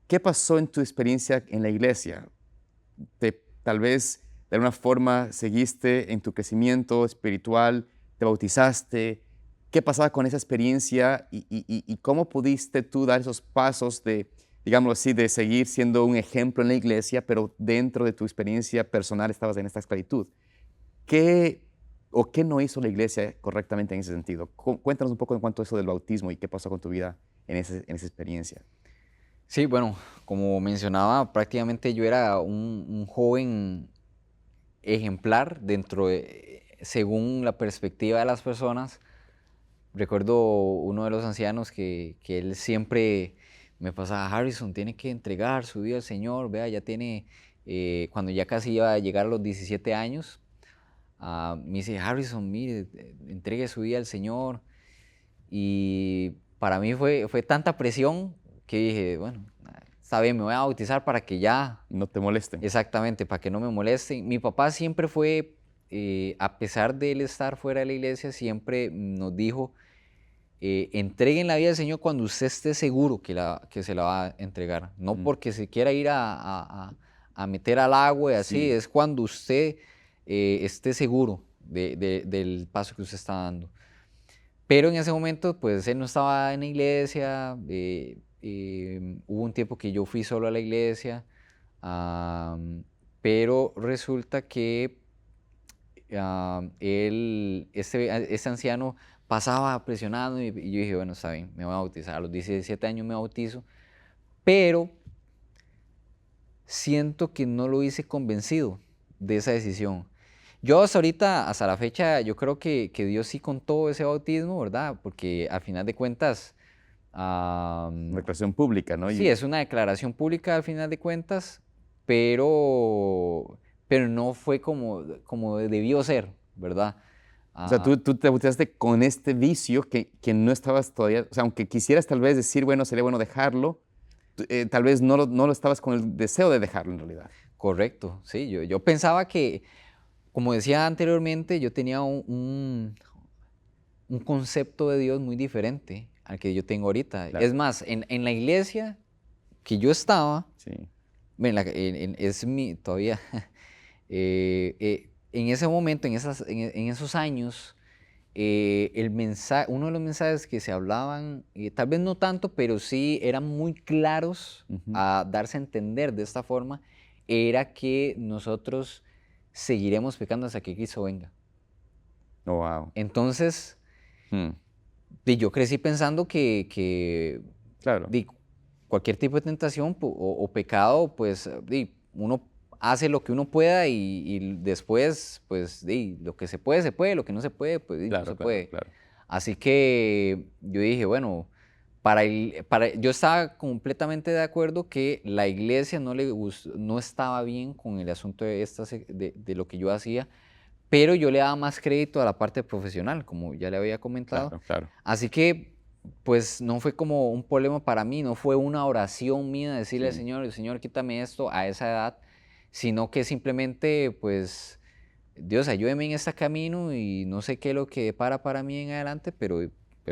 ¿qué pasó en tu experiencia en la iglesia? Tal vez de alguna forma seguiste en tu crecimiento espiritual, te bautizaste. ¿Qué pasaba con esa experiencia y cómo pudiste tú dar esos pasos de, digámoslo así, de seguir siendo un ejemplo en la iglesia, pero dentro de tu experiencia personal estabas en esta esclavitud? ¿Qué o qué no hizo la iglesia correctamente en ese sentido? Cuéntanos un poco en cuanto a eso del bautismo y qué pasó con tu vida en esa experiencia. Sí, bueno, como mencionaba, prácticamente yo era un joven ejemplar según la perspectiva de las personas. Recuerdo uno de los ancianos que él siempre me pasaba, Harrison, tiene que entregar su vida al Señor, vea, ya tiene, cuando ya casi iba a llegar a los 17 años, me dice, Harrison, mire, entregue su vida al Señor. Y para mí fue tanta presión que dije, bueno, está bien, me voy a bautizar para que ya, No te molesten. exactamente, para que no me molesten. Mi papá siempre fue, a pesar de él estar fuera de la iglesia, siempre nos dijo, entreguen la vida al Señor cuando usted esté seguro que se la va a entregar. No Mm, porque se quiera ir a meter al agua y así, sí, es cuando usted esté seguro del paso que usted está dando. Pero en ese momento, pues él no estaba en la iglesia, hubo un tiempo que yo fui solo a la iglesia, pero resulta que este anciano pasaba presionado y yo dije, bueno, está bien, me voy a bautizar. A los 17 años me bautizo, pero siento que no lo hice convencido de esa decisión. Yo hasta ahorita, hasta la fecha, yo creo que Dios sí contó ese bautismo, ¿verdad? Porque al final de cuentas, una declaración pública, ¿no? sí, es una declaración pública al final de cuentas, pero, pero no fue como debió ser, ¿verdad? O sea, Ah, tú te bautizaste con este vicio que no estabas todavía, o sea, aunque quisieras tal vez decir, bueno, sería bueno dejarlo, tal vez no lo estabas con el deseo de dejarlo en realidad. Correcto, sí. Yo pensaba que, como decía anteriormente, yo tenía un concepto de Dios muy diferente al que yo tengo ahorita. Claro, Es más, en la iglesia que yo estaba, sí. bueno, es mi, todavía, en ese momento, en esos años, uno de los mensajes que se hablaban, tal vez no tanto, pero sí eran muy claros Ujú. a darse a entender de esta forma, era que nosotros seguiremos pecando hasta que Cristo venga. Oh, wow. Entonces, Mm, yo crecí pensando que claro, di, cualquier tipo de tentación o pecado, pues uno hace lo que uno pueda y después, pues lo que se puede, lo que no se puede, pues no claro, se claro, puede. claro. Así que yo dije, bueno, yo estaba completamente de acuerdo que la iglesia no estaba bien con el asunto de lo que yo hacía, pero yo le daba más crédito a la parte profesional, como ya le había comentado. Claro, claro. Así que, pues, no fue como un problema para mí, no fue una oración mía decirle al Sí, Señor, Señor, quítame esto a esa edad, sino que simplemente, pues, Dios, ayúdeme en este camino y no sé qué es lo que depara para mí en adelante, pero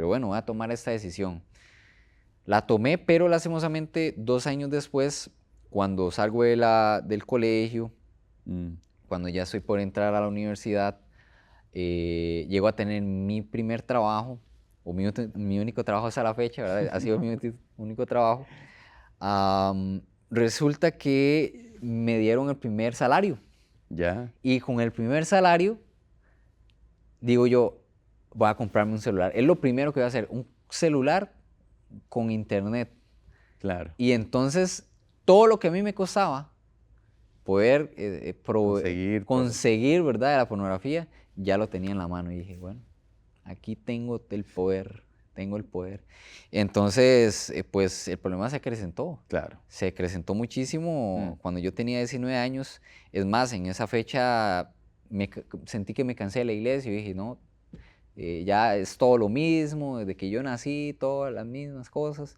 bueno, voy a tomar esta decisión. La tomé, pero lastimosamente 2 años después, cuando salgo del colegio, mm, cuando ya estoy por entrar a la universidad, llego a tener mi primer trabajo, o mi único trabajo hasta la fecha, ¿verdad? Ha sido mi único trabajo. Resulta que me dieron el primer salario. ya, Y con el primer salario, digo yo, voy a comprarme un celular. Es lo primero que voy a hacer, un celular con internet. claro. Y entonces, todo lo que a mí me costaba poder Conseguir todo. conseguir, ¿verdad?, la pornografía, ya lo tenía en la mano. Y dije, bueno, aquí tengo el poder, tengo el poder. Entonces, pues el problema Claro. se acrecentó Mm, muchísimo cuando yo tenía 19 años. Es más, en esa fecha sentí que me cansé de la iglesia y dije, no, ya es todo lo mismo, desde que yo nací, todas las mismas cosas.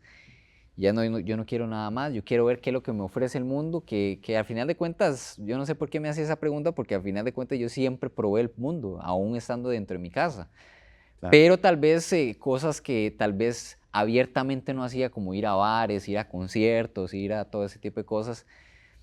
Ya no, yo no quiero nada más, yo quiero ver qué es lo que me ofrece el mundo, que al final de cuentas, yo no sé por qué me hacía esa pregunta, porque al final de cuentas yo siempre probé el mundo, aún estando dentro de mi casa. claro, Pero tal vez cosas que tal vez abiertamente no hacía, como ir a bares, ir a conciertos, ir a todo ese tipo de cosas.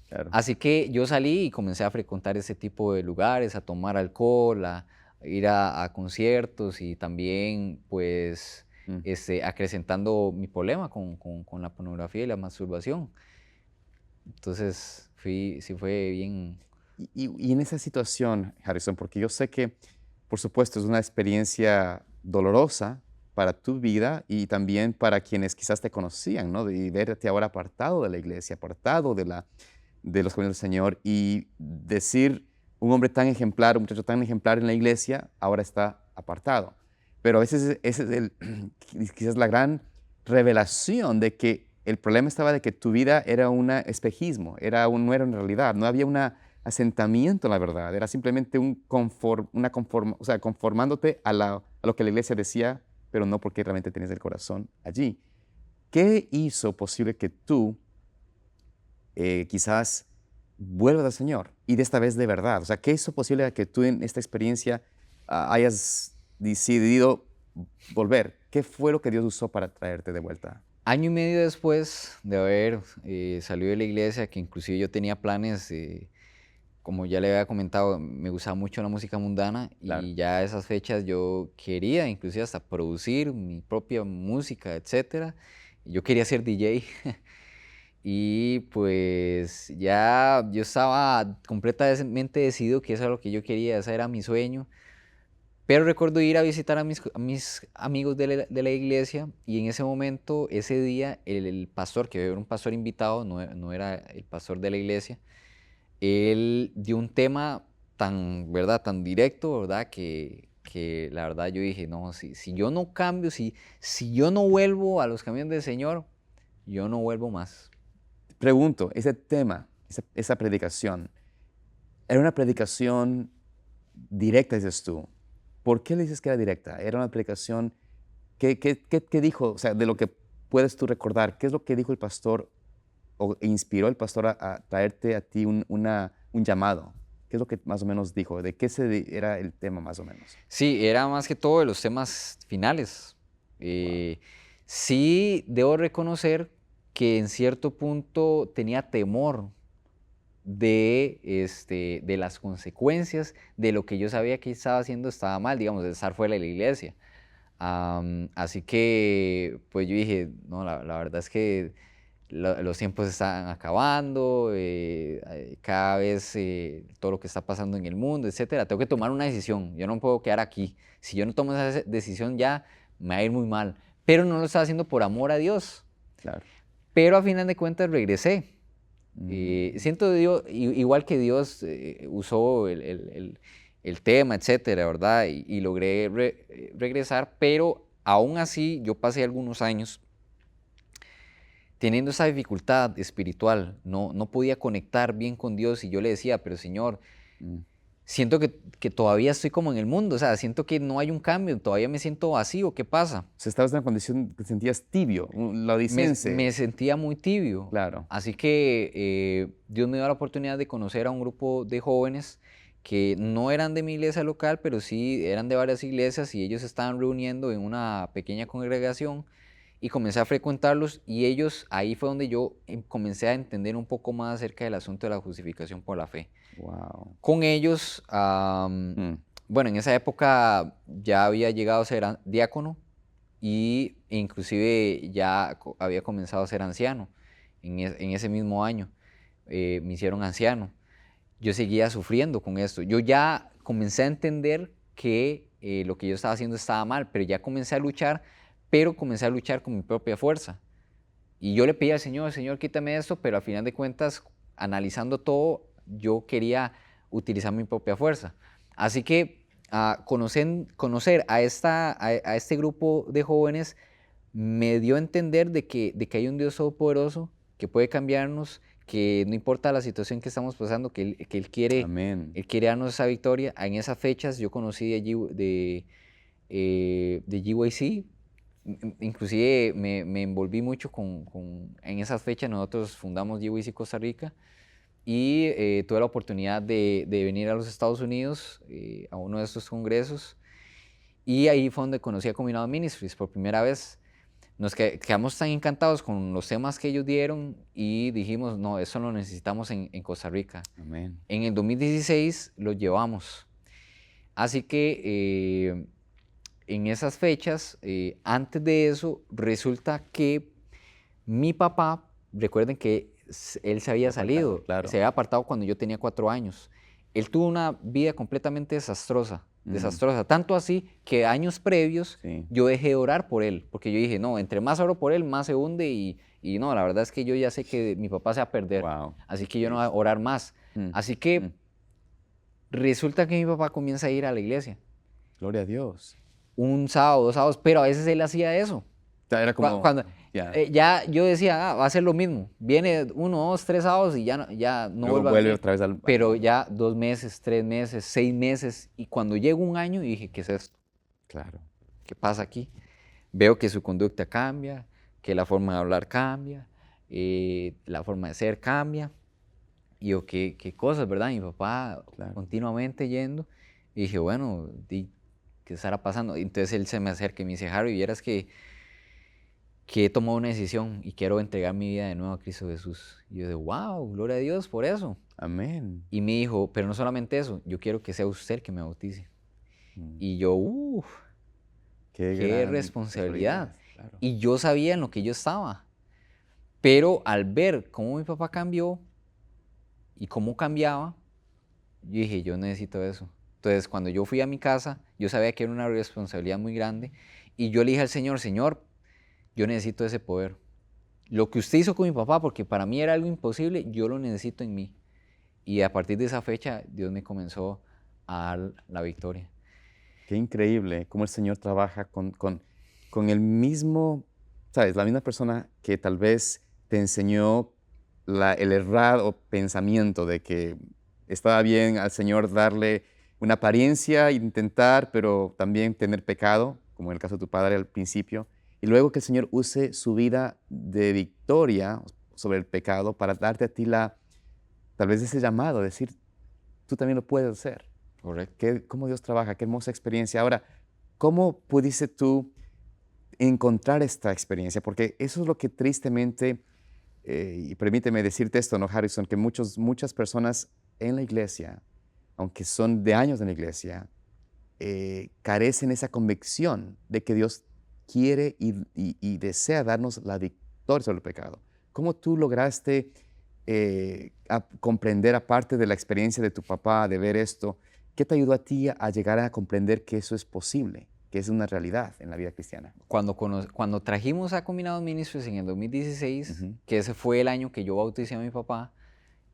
claro. Así que yo salí y comencé a frecuentar ese tipo de lugares, a tomar alcohol, a ir a conciertos y también pues Mm. acrecentando mi problema con la pornografía y la masturbación. Entonces sí fue bien. Y en esa situación, Harrison, porque yo sé que, por supuesto, es una experiencia dolorosa para tu vida y también para quienes quizás te conocían, ¿no? De verte ahora apartado de la iglesia, apartado de los caminos del Señor y decir, un hombre tan ejemplar, un muchacho tan ejemplar en la iglesia, ahora está apartado. Pero a veces ese es quizás la gran revelación de que el problema estaba de que tu vida era un espejismo, no era una realidad, no había un asentamiento en la verdad, era simplemente o sea, conformándote a lo que la iglesia decía, pero no porque realmente tenías el corazón allí. ¿Qué hizo posible que tú quizás vuelvas al Señor y de esta vez de verdad? O sea, ¿qué hizo posible que tú en esta experiencia hayas decidido volver? ¿Qué fue lo que Dios usó para traerte de vuelta? Año y medio después de haber salido de la iglesia, que inclusive yo tenía planes, como ya le había comentado, me gustaba mucho la música mundana Claro. y ya a esas fechas yo quería inclusive hasta producir mi propia música, etcétera. Yo quería ser DJ. Y pues ya yo estaba completamente decidido que eso era lo que yo quería, ese era mi sueño. Pero recuerdo ir a visitar a mis amigos de la iglesia y en ese momento, ese día, el pastor, que era un pastor invitado, no era el pastor de la iglesia, él dio un tema tan, ¿verdad? Tan directo, ¿verdad? Que la verdad yo dije, no, si yo no cambio, si yo no vuelvo a los caminos del Señor, yo no vuelvo más. Pregunto, ese tema, esa predicación, era una predicación directa, dices tú. ¿Por qué le dices que era directa? Era una predicación, ¿qué dijo? O sea, de lo que puedes tú recordar, ¿qué es lo que dijo el pastor o inspiró el pastor a traerte a ti un llamado? ¿Qué es lo que más o menos dijo? ¿De qué era el tema más o menos? Sí, era más que todo de los temas finales. Wow. Eh, sí, debo reconocer que en cierto punto tenía temor de las consecuencias de lo que yo sabía que estaba haciendo estaba mal, digamos, de estar fuera de la iglesia. Así que, pues yo dije, no, la verdad es que los tiempos están acabando, cada vez todo lo que está pasando en el mundo, etcétera. Tengo que tomar una decisión. Yo no puedo quedar aquí. Si yo no tomo esa decisión ya me va a ir muy mal. Pero no lo estaba haciendo por amor a Dios. Claro. Pero a final de cuentas regresé. Mm, Siento Dios, igual que Dios usó el tema, etcétera, ¿verdad? Y logré regresar, pero aún así yo pasé algunos años teniendo esa dificultad espiritual, no podía conectar bien con Dios y yo le decía, pero Señor, mm. siento que todavía estoy como en el mundo, o sea, siento que no hay un cambio, todavía me siento vacío, ¿qué pasa? O sea, estabas en una condición que te sentías tibio, un Me laodicense. sentía muy tibio, Claro. así que Dios me dio la oportunidad de conocer a un grupo de jóvenes que no eran de mi iglesia local, pero sí eran de varias iglesias y ellos se estaban reuniendo en una pequeña congregación y comencé a frecuentarlos y ellos, ahí fue donde yo comencé a entender un poco más acerca del asunto de la justificación por la fe. Wow. Con ellos, Mm, bueno, en esa época ya había llegado a ser diácono y inclusive ya había comenzado a ser anciano en ese mismo año. Me hicieron anciano. Yo seguía sufriendo con esto. Yo ya comencé a entender que lo que yo estaba haciendo estaba mal, pero ya comencé a luchar, pero comencé a luchar con mi propia fuerza. Y yo le pedí al Señor, Señor, quítame esto, pero al final de cuentas, analizando todo, yo quería utilizar mi propia fuerza. Así que conocer a este grupo de jóvenes me dio a entender de que hay un Dios todopoderoso que puede cambiarnos, que no importa la situación que estamos pasando, amén. Él quiere darnos esa victoria. En esas fechas yo conocí de GYC, inclusive me envolví mucho en esas fechas, nosotros fundamos GYC Costa Rica y tuve la oportunidad de venir a los Estados Unidos a uno de estos congresos y ahí fue donde conocí a Combinado Ministries por primera vez. Nos quedamos tan encantados con los temas que ellos dieron y dijimos, no, eso lo necesitamos en Costa Rica. Amén. En el 2016 lo llevamos. Así que en esas fechas, antes de eso, resulta que mi papá, recuerden que él se había Apartado, salido, claro. se había apartado cuando yo tenía 4 años. Él tuvo una vida completamente desastrosa, Mm, tanto así que años previos sí. yo dejé de orar por él, porque yo dije, no, entre más oro por él, más se hunde y no, la verdad es que yo ya sé que mi papá se va a perder, Wow. así que yo no voy a orar más. Así que resulta que mi papá comienza a ir a la iglesia, Gloria a Dios. un sábado, 2 sábados, pero a veces él hacía eso. O sea, era como, Cuando ya, ya yo decía, va a ser lo mismo. Viene 1, 2, 3 sábados y ya no luego vuelve a vuelve venir. otra vez Pero ya 2 meses, 3 meses, 6 meses. Y cuando llega un año, dije, ¿qué es esto? claro. ¿Qué pasa aquí? Veo que su conducta cambia, que la forma de hablar cambia, la forma de ser cambia. Y yo, ¿qué cosas, verdad? Mi papá Claro. continuamente yendo. Y dije, bueno, ¿qué estará pasando? Y entonces él se me acerca y me dice, Harry, vieras que he tomado una decisión y quiero entregar mi vida de nuevo a Cristo Jesús. Y yo de, wow, gloria a Dios por eso. Amén. Y me dijo, pero no solamente eso, yo quiero que sea usted el que me bautice. Mm, Y yo, uff, qué qué gran responsabilidad. responsabilidad. Claro. Y yo sabía en lo que yo estaba. Pero al ver cómo mi papá cambió y cómo cambiaba, yo dije, yo necesito eso. Entonces, cuando yo fui a mi casa, yo sabía que era una responsabilidad muy grande. Y yo le dije al Señor, Señor, yo necesito ese poder. Lo que usted hizo con mi papá, porque para mí era algo imposible, yo lo necesito en mí. Y a partir de esa fecha, Dios me comenzó a dar la victoria. Qué increíble cómo el Señor trabaja con el mismo, ¿sabes? La misma persona que tal vez te enseñó el errado pensamiento de que estaba bien al Señor darle una apariencia, intentar, pero también tener pecado, como en el caso de tu padre al principio, y luego que el Señor use su vida de victoria, sobre el pecado para darte a ti tal vez ese llamado, decir, tú también lo puedes hacer. Correcto. ¿Cómo Dios trabaja? Qué hermosa experiencia. Ahora, ¿cómo pudiste tú encontrar esta experiencia? Porque eso es lo que tristemente, y permíteme decirte esto, ¿no, Harrison? Que muchas personas en la iglesia, aunque son de años en la iglesia, carecen esa convicción de que Dios quiere y desea darnos la victoria sobre el pecado. ¿Cómo tú lograste comprender, aparte de la experiencia de tu papá, de ver esto, qué te ayudó a ti a llegar a comprender que eso es posible, que es una realidad en la vida cristiana? Cuando trajimos a Combinados Ministries en el 2016, Ujú. que ese fue el año que yo bauticé a mi papá,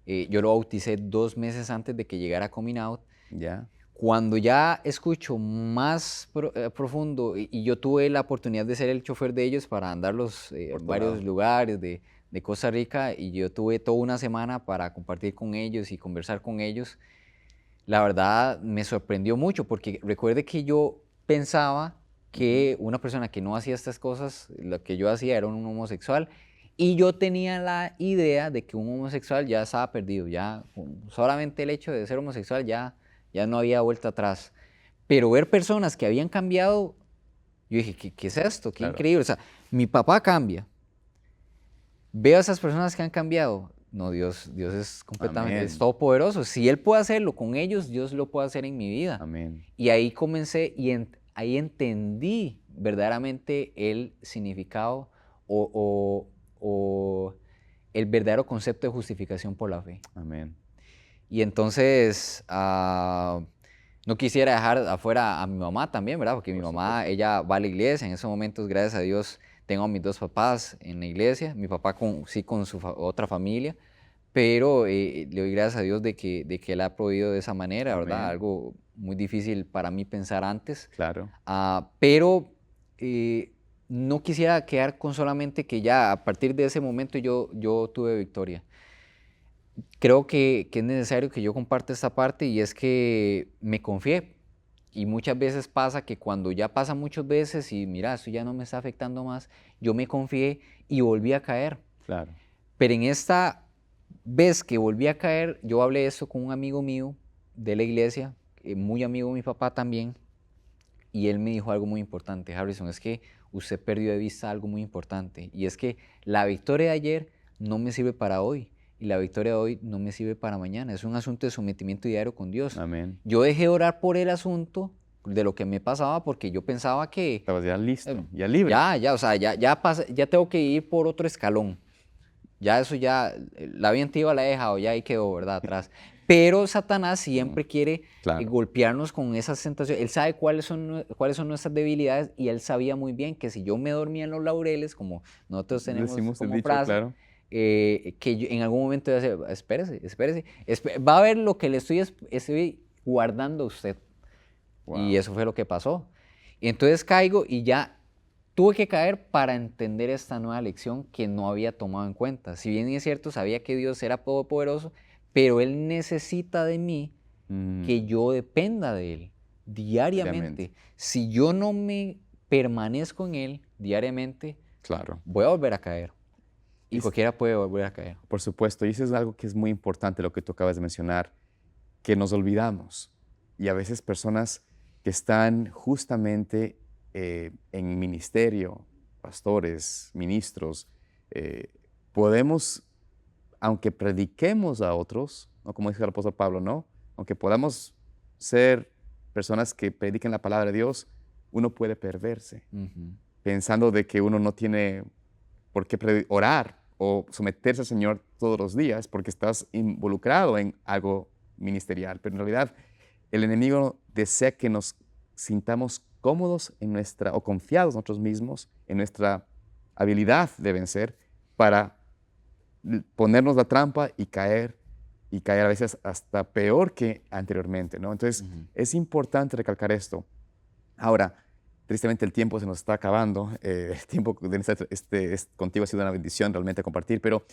yo lo bauticé 2 meses antes de que llegara a Combinado. Ya, Cuando ya escucho más profundo, y yo tuve la oportunidad de ser el chofer de ellos para andarlos por en todo varios lado. lugares de Costa Rica, y yo tuve toda una semana para compartir con ellos y conversar con ellos, la verdad me sorprendió mucho, porque recuerde que yo pensaba Ujú. que una persona que no hacía estas cosas, lo que yo hacía era un homosexual, y yo tenía la idea de que un homosexual ya estaba perdido, ya solamente el hecho de ser homosexual ya no había vuelta atrás. Pero ver personas que habían cambiado, yo dije, ¿qué es esto? Qué Claro. increíble. O sea, mi papá cambia. Veo a esas personas que han cambiado. No, Dios es completamente, es Amén. todopoderoso. Si Él puede hacerlo con ellos, Dios lo puede hacer en mi vida. Amén. Y ahí comencé y ahí entendí verdaderamente el significado o, o el verdadero concepto de justificación por la fe. Amén. Y entonces, no quisiera dejar afuera a mi mamá también, ¿verdad? Porque mi Por mamá, supuesto. ella va a la iglesia. En esos momentos, gracias a Dios, tengo a mis 2 papás en la iglesia. Mi papá sí con su otra familia, pero le doy gracias a Dios de que Él ha proveído de esa manera, ¿verdad? Amén. Algo muy difícil para mí pensar antes. Claro. Pero no quisiera quedar con solamente que ya a partir de ese momento yo tuve victoria. Creo que es necesario que yo comparte esta parte, y es que me confié. Y muchas veces pasa que cuando ya pasa muchas veces y mira, esto ya no me está afectando más, yo me confié y volví a caer. Claro. Pero en esta vez que volví a caer, yo hablé esto con un amigo mío de la iglesia, muy amigo de mi papá también, y él me dijo algo muy importante: Harrison, es que usted perdió de vista algo muy importante, y es que la victoria de ayer no me sirve para hoy, y la victoria de hoy no me sirve para mañana. Es un asunto de sometimiento diario con Dios. Amén. Yo dejé de orar por el asunto de lo que me pasaba porque yo pensaba que Estabas ya listo, ya libre. o sea, ya tengo que ir por otro escalón. Ya eso ya, la vida antigua la he dejado, ya ahí quedó, ¿verdad? Atrás. Pero Satanás siempre quiere Claro. golpearnos con esas tentaciones. Él sabe cuáles son nuestras debilidades, y él sabía muy bien que si yo me dormía en los laureles, como nosotros tenemos Decimos el como dicho, frase, claro. que en algún momento iba a decir, espérese, va a ver lo que le estoy guardando a usted. Y Wow. eso fue lo que pasó. Y entonces caigo y ya tuve que caer para entender esta nueva lección que no había tomado en cuenta. Si bien es cierto, sabía que Dios era todopoderoso, pero Él necesita de mí que yo dependa de Él Diariamente. diariamente. Si yo no me permanezco en Él diariamente, Claro. voy a volver a caer. Y Es- cualquiera puede volver a caer. por supuesto, y eso es algo que es muy importante, lo que tú acabas de mencionar, que nos olvidamos. Y a veces personas que están justamente en ministerio, pastores, ministros, eh, podemos, aunque prediquemos a otros, ¿no? Como dice el apóstol Pablo, ¿no? Aunque podamos ser personas que prediquen la palabra de Dios, uno puede perderse, Ujú. pensando de que uno no tiene por qué orar o someterse al Señor todos los días porque estás involucrado en algo ministerial. Pero en realidad el enemigo desea que nos sintamos cómodos en o confiados en nosotros mismos, en nuestra habilidad de vencer, para ponernos la trampa y caer a veces hasta peor que anteriormente, ¿no? Entonces, Ujú. es importante recalcar esto. Ahora, tristemente el tiempo se nos está acabando. El tiempo contigo ha sido una bendición realmente compartir, pero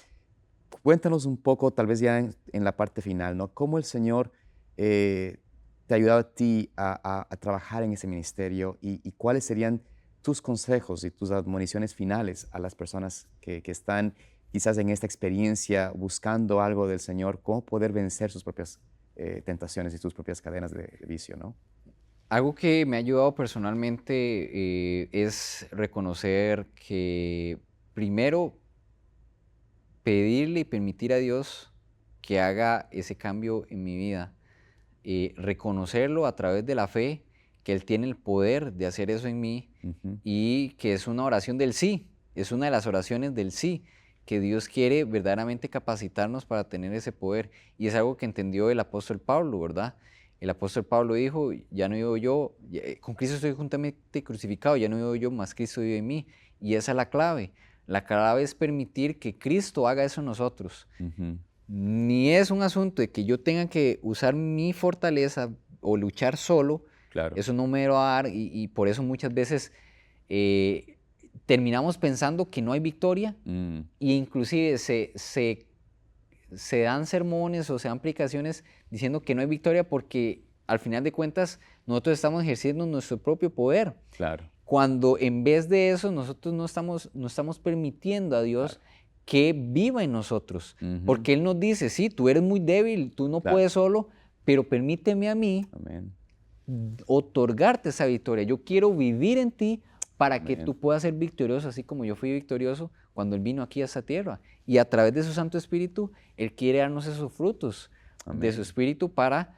cuéntanos un poco, tal vez ya en la parte final, ¿no? ¿Cómo el Señor te ha ayudado a ti a trabajar en ese ministerio y cuáles serían tus consejos y tus admoniciones finales a las personas que están quizás en esta experiencia, buscando algo del Señor, cómo poder vencer sus propias tentaciones y sus propias cadenas de vicio, ¿no? Algo que me ha ayudado personalmente es reconocer que primero pedirle y permitir a Dios que haga ese cambio en mi vida. Reconocerlo a través de la fe, que Él tiene el poder de hacer eso en mí Ujú. y que es una oración del sí, es una de las oraciones del sí, que Dios quiere verdaderamente capacitarnos para tener ese poder. Y es algo que entendió el apóstol Pablo, ¿verdad? El apóstol Pablo dijo, ya no vivo yo, con Cristo estoy juntamente crucificado, ya no vivo yo, más Cristo vive en mí. Y esa es la clave. La clave es permitir que Cristo haga eso en nosotros. Ujú. Ni es un asunto de que yo tenga que usar mi fortaleza o luchar solo, Claro. eso no me va a dar y por eso muchas veces eh, terminamos pensando que no hay victoria Mm, e inclusive se dan sermones o se dan predicaciones diciendo que no hay victoria porque al final de cuentas nosotros estamos ejerciendo nuestro propio poder. claro, Cuando en vez de eso nosotros no estamos permitiendo a Dios claro. que viva en nosotros. Ujú. Porque Él nos dice, sí, tú eres muy débil, tú no Claro. puedes solo, pero permíteme a mí Amén. otorgarte esa victoria. Yo quiero vivir en ti para que Amén. tú puedas ser victorioso, así como yo fui victorioso cuando Él vino aquí a esta tierra. Y a través de su Santo Espíritu, Él quiere darnos esos frutos de su Amén. Espíritu para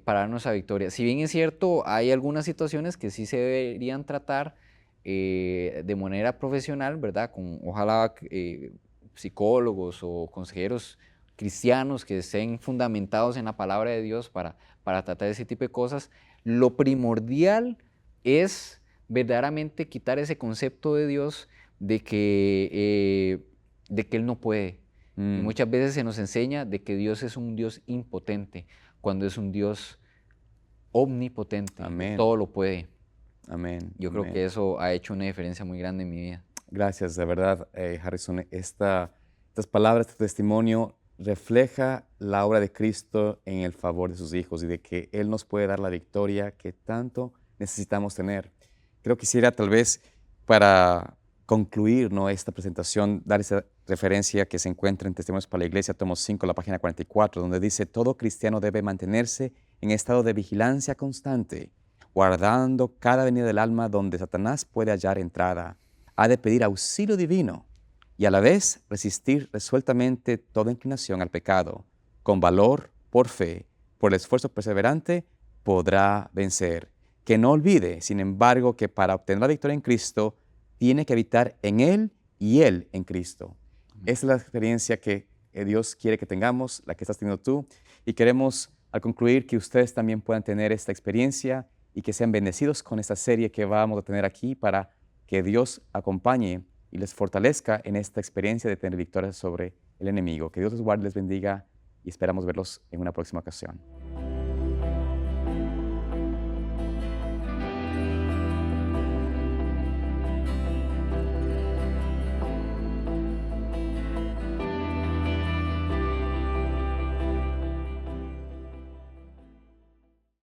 darnos esa victoria. Si bien es cierto, hay algunas situaciones que sí se deberían tratar de manera profesional, ¿verdad? Con ojalá psicólogos o consejeros cristianos que estén fundamentados en la palabra de Dios para tratar ese tipo de cosas. Lo primordial es verdaderamente quitar ese concepto de Dios de que Él no puede. Y Mm, muchas veces se nos enseña de que Dios es un Dios impotente, cuando es un Dios omnipotente, que Amén. todo lo puede. Amén. Yo creo Amén. que eso ha hecho una diferencia muy grande en mi vida. Gracias, de verdad, Harrison. Estas palabras, este testimonio refleja la obra de Cristo en el favor de sus hijos y de que Él nos puede dar la victoria que tanto necesitamos tener. Creo que quisiera tal vez para concluir, ¿no?, esta presentación, dar esa referencia que se encuentra en Testimonios para la Iglesia, tomo 5, la página 44, donde dice, todo cristiano debe mantenerse en estado de vigilancia constante, guardando cada venida del alma donde Satanás puede hallar entrada. Ha de pedir auxilio divino y a la vez resistir resueltamente toda inclinación al pecado. Con valor, por fe, por el esfuerzo perseverante, podrá vencer. Que no olvide, sin embargo, que para obtener la victoria en Cristo, tiene que habitar en Él y Él en Cristo. Amén. Esa es la experiencia que Dios quiere que tengamos, la que estás teniendo tú, y queremos, al concluir, que ustedes también puedan tener esta experiencia y que sean bendecidos con esta serie que vamos a tener aquí para que Dios acompañe y les fortalezca en esta experiencia de tener victoria sobre el enemigo. Que Dios los guarde, les bendiga y esperamos verlos en una próxima ocasión.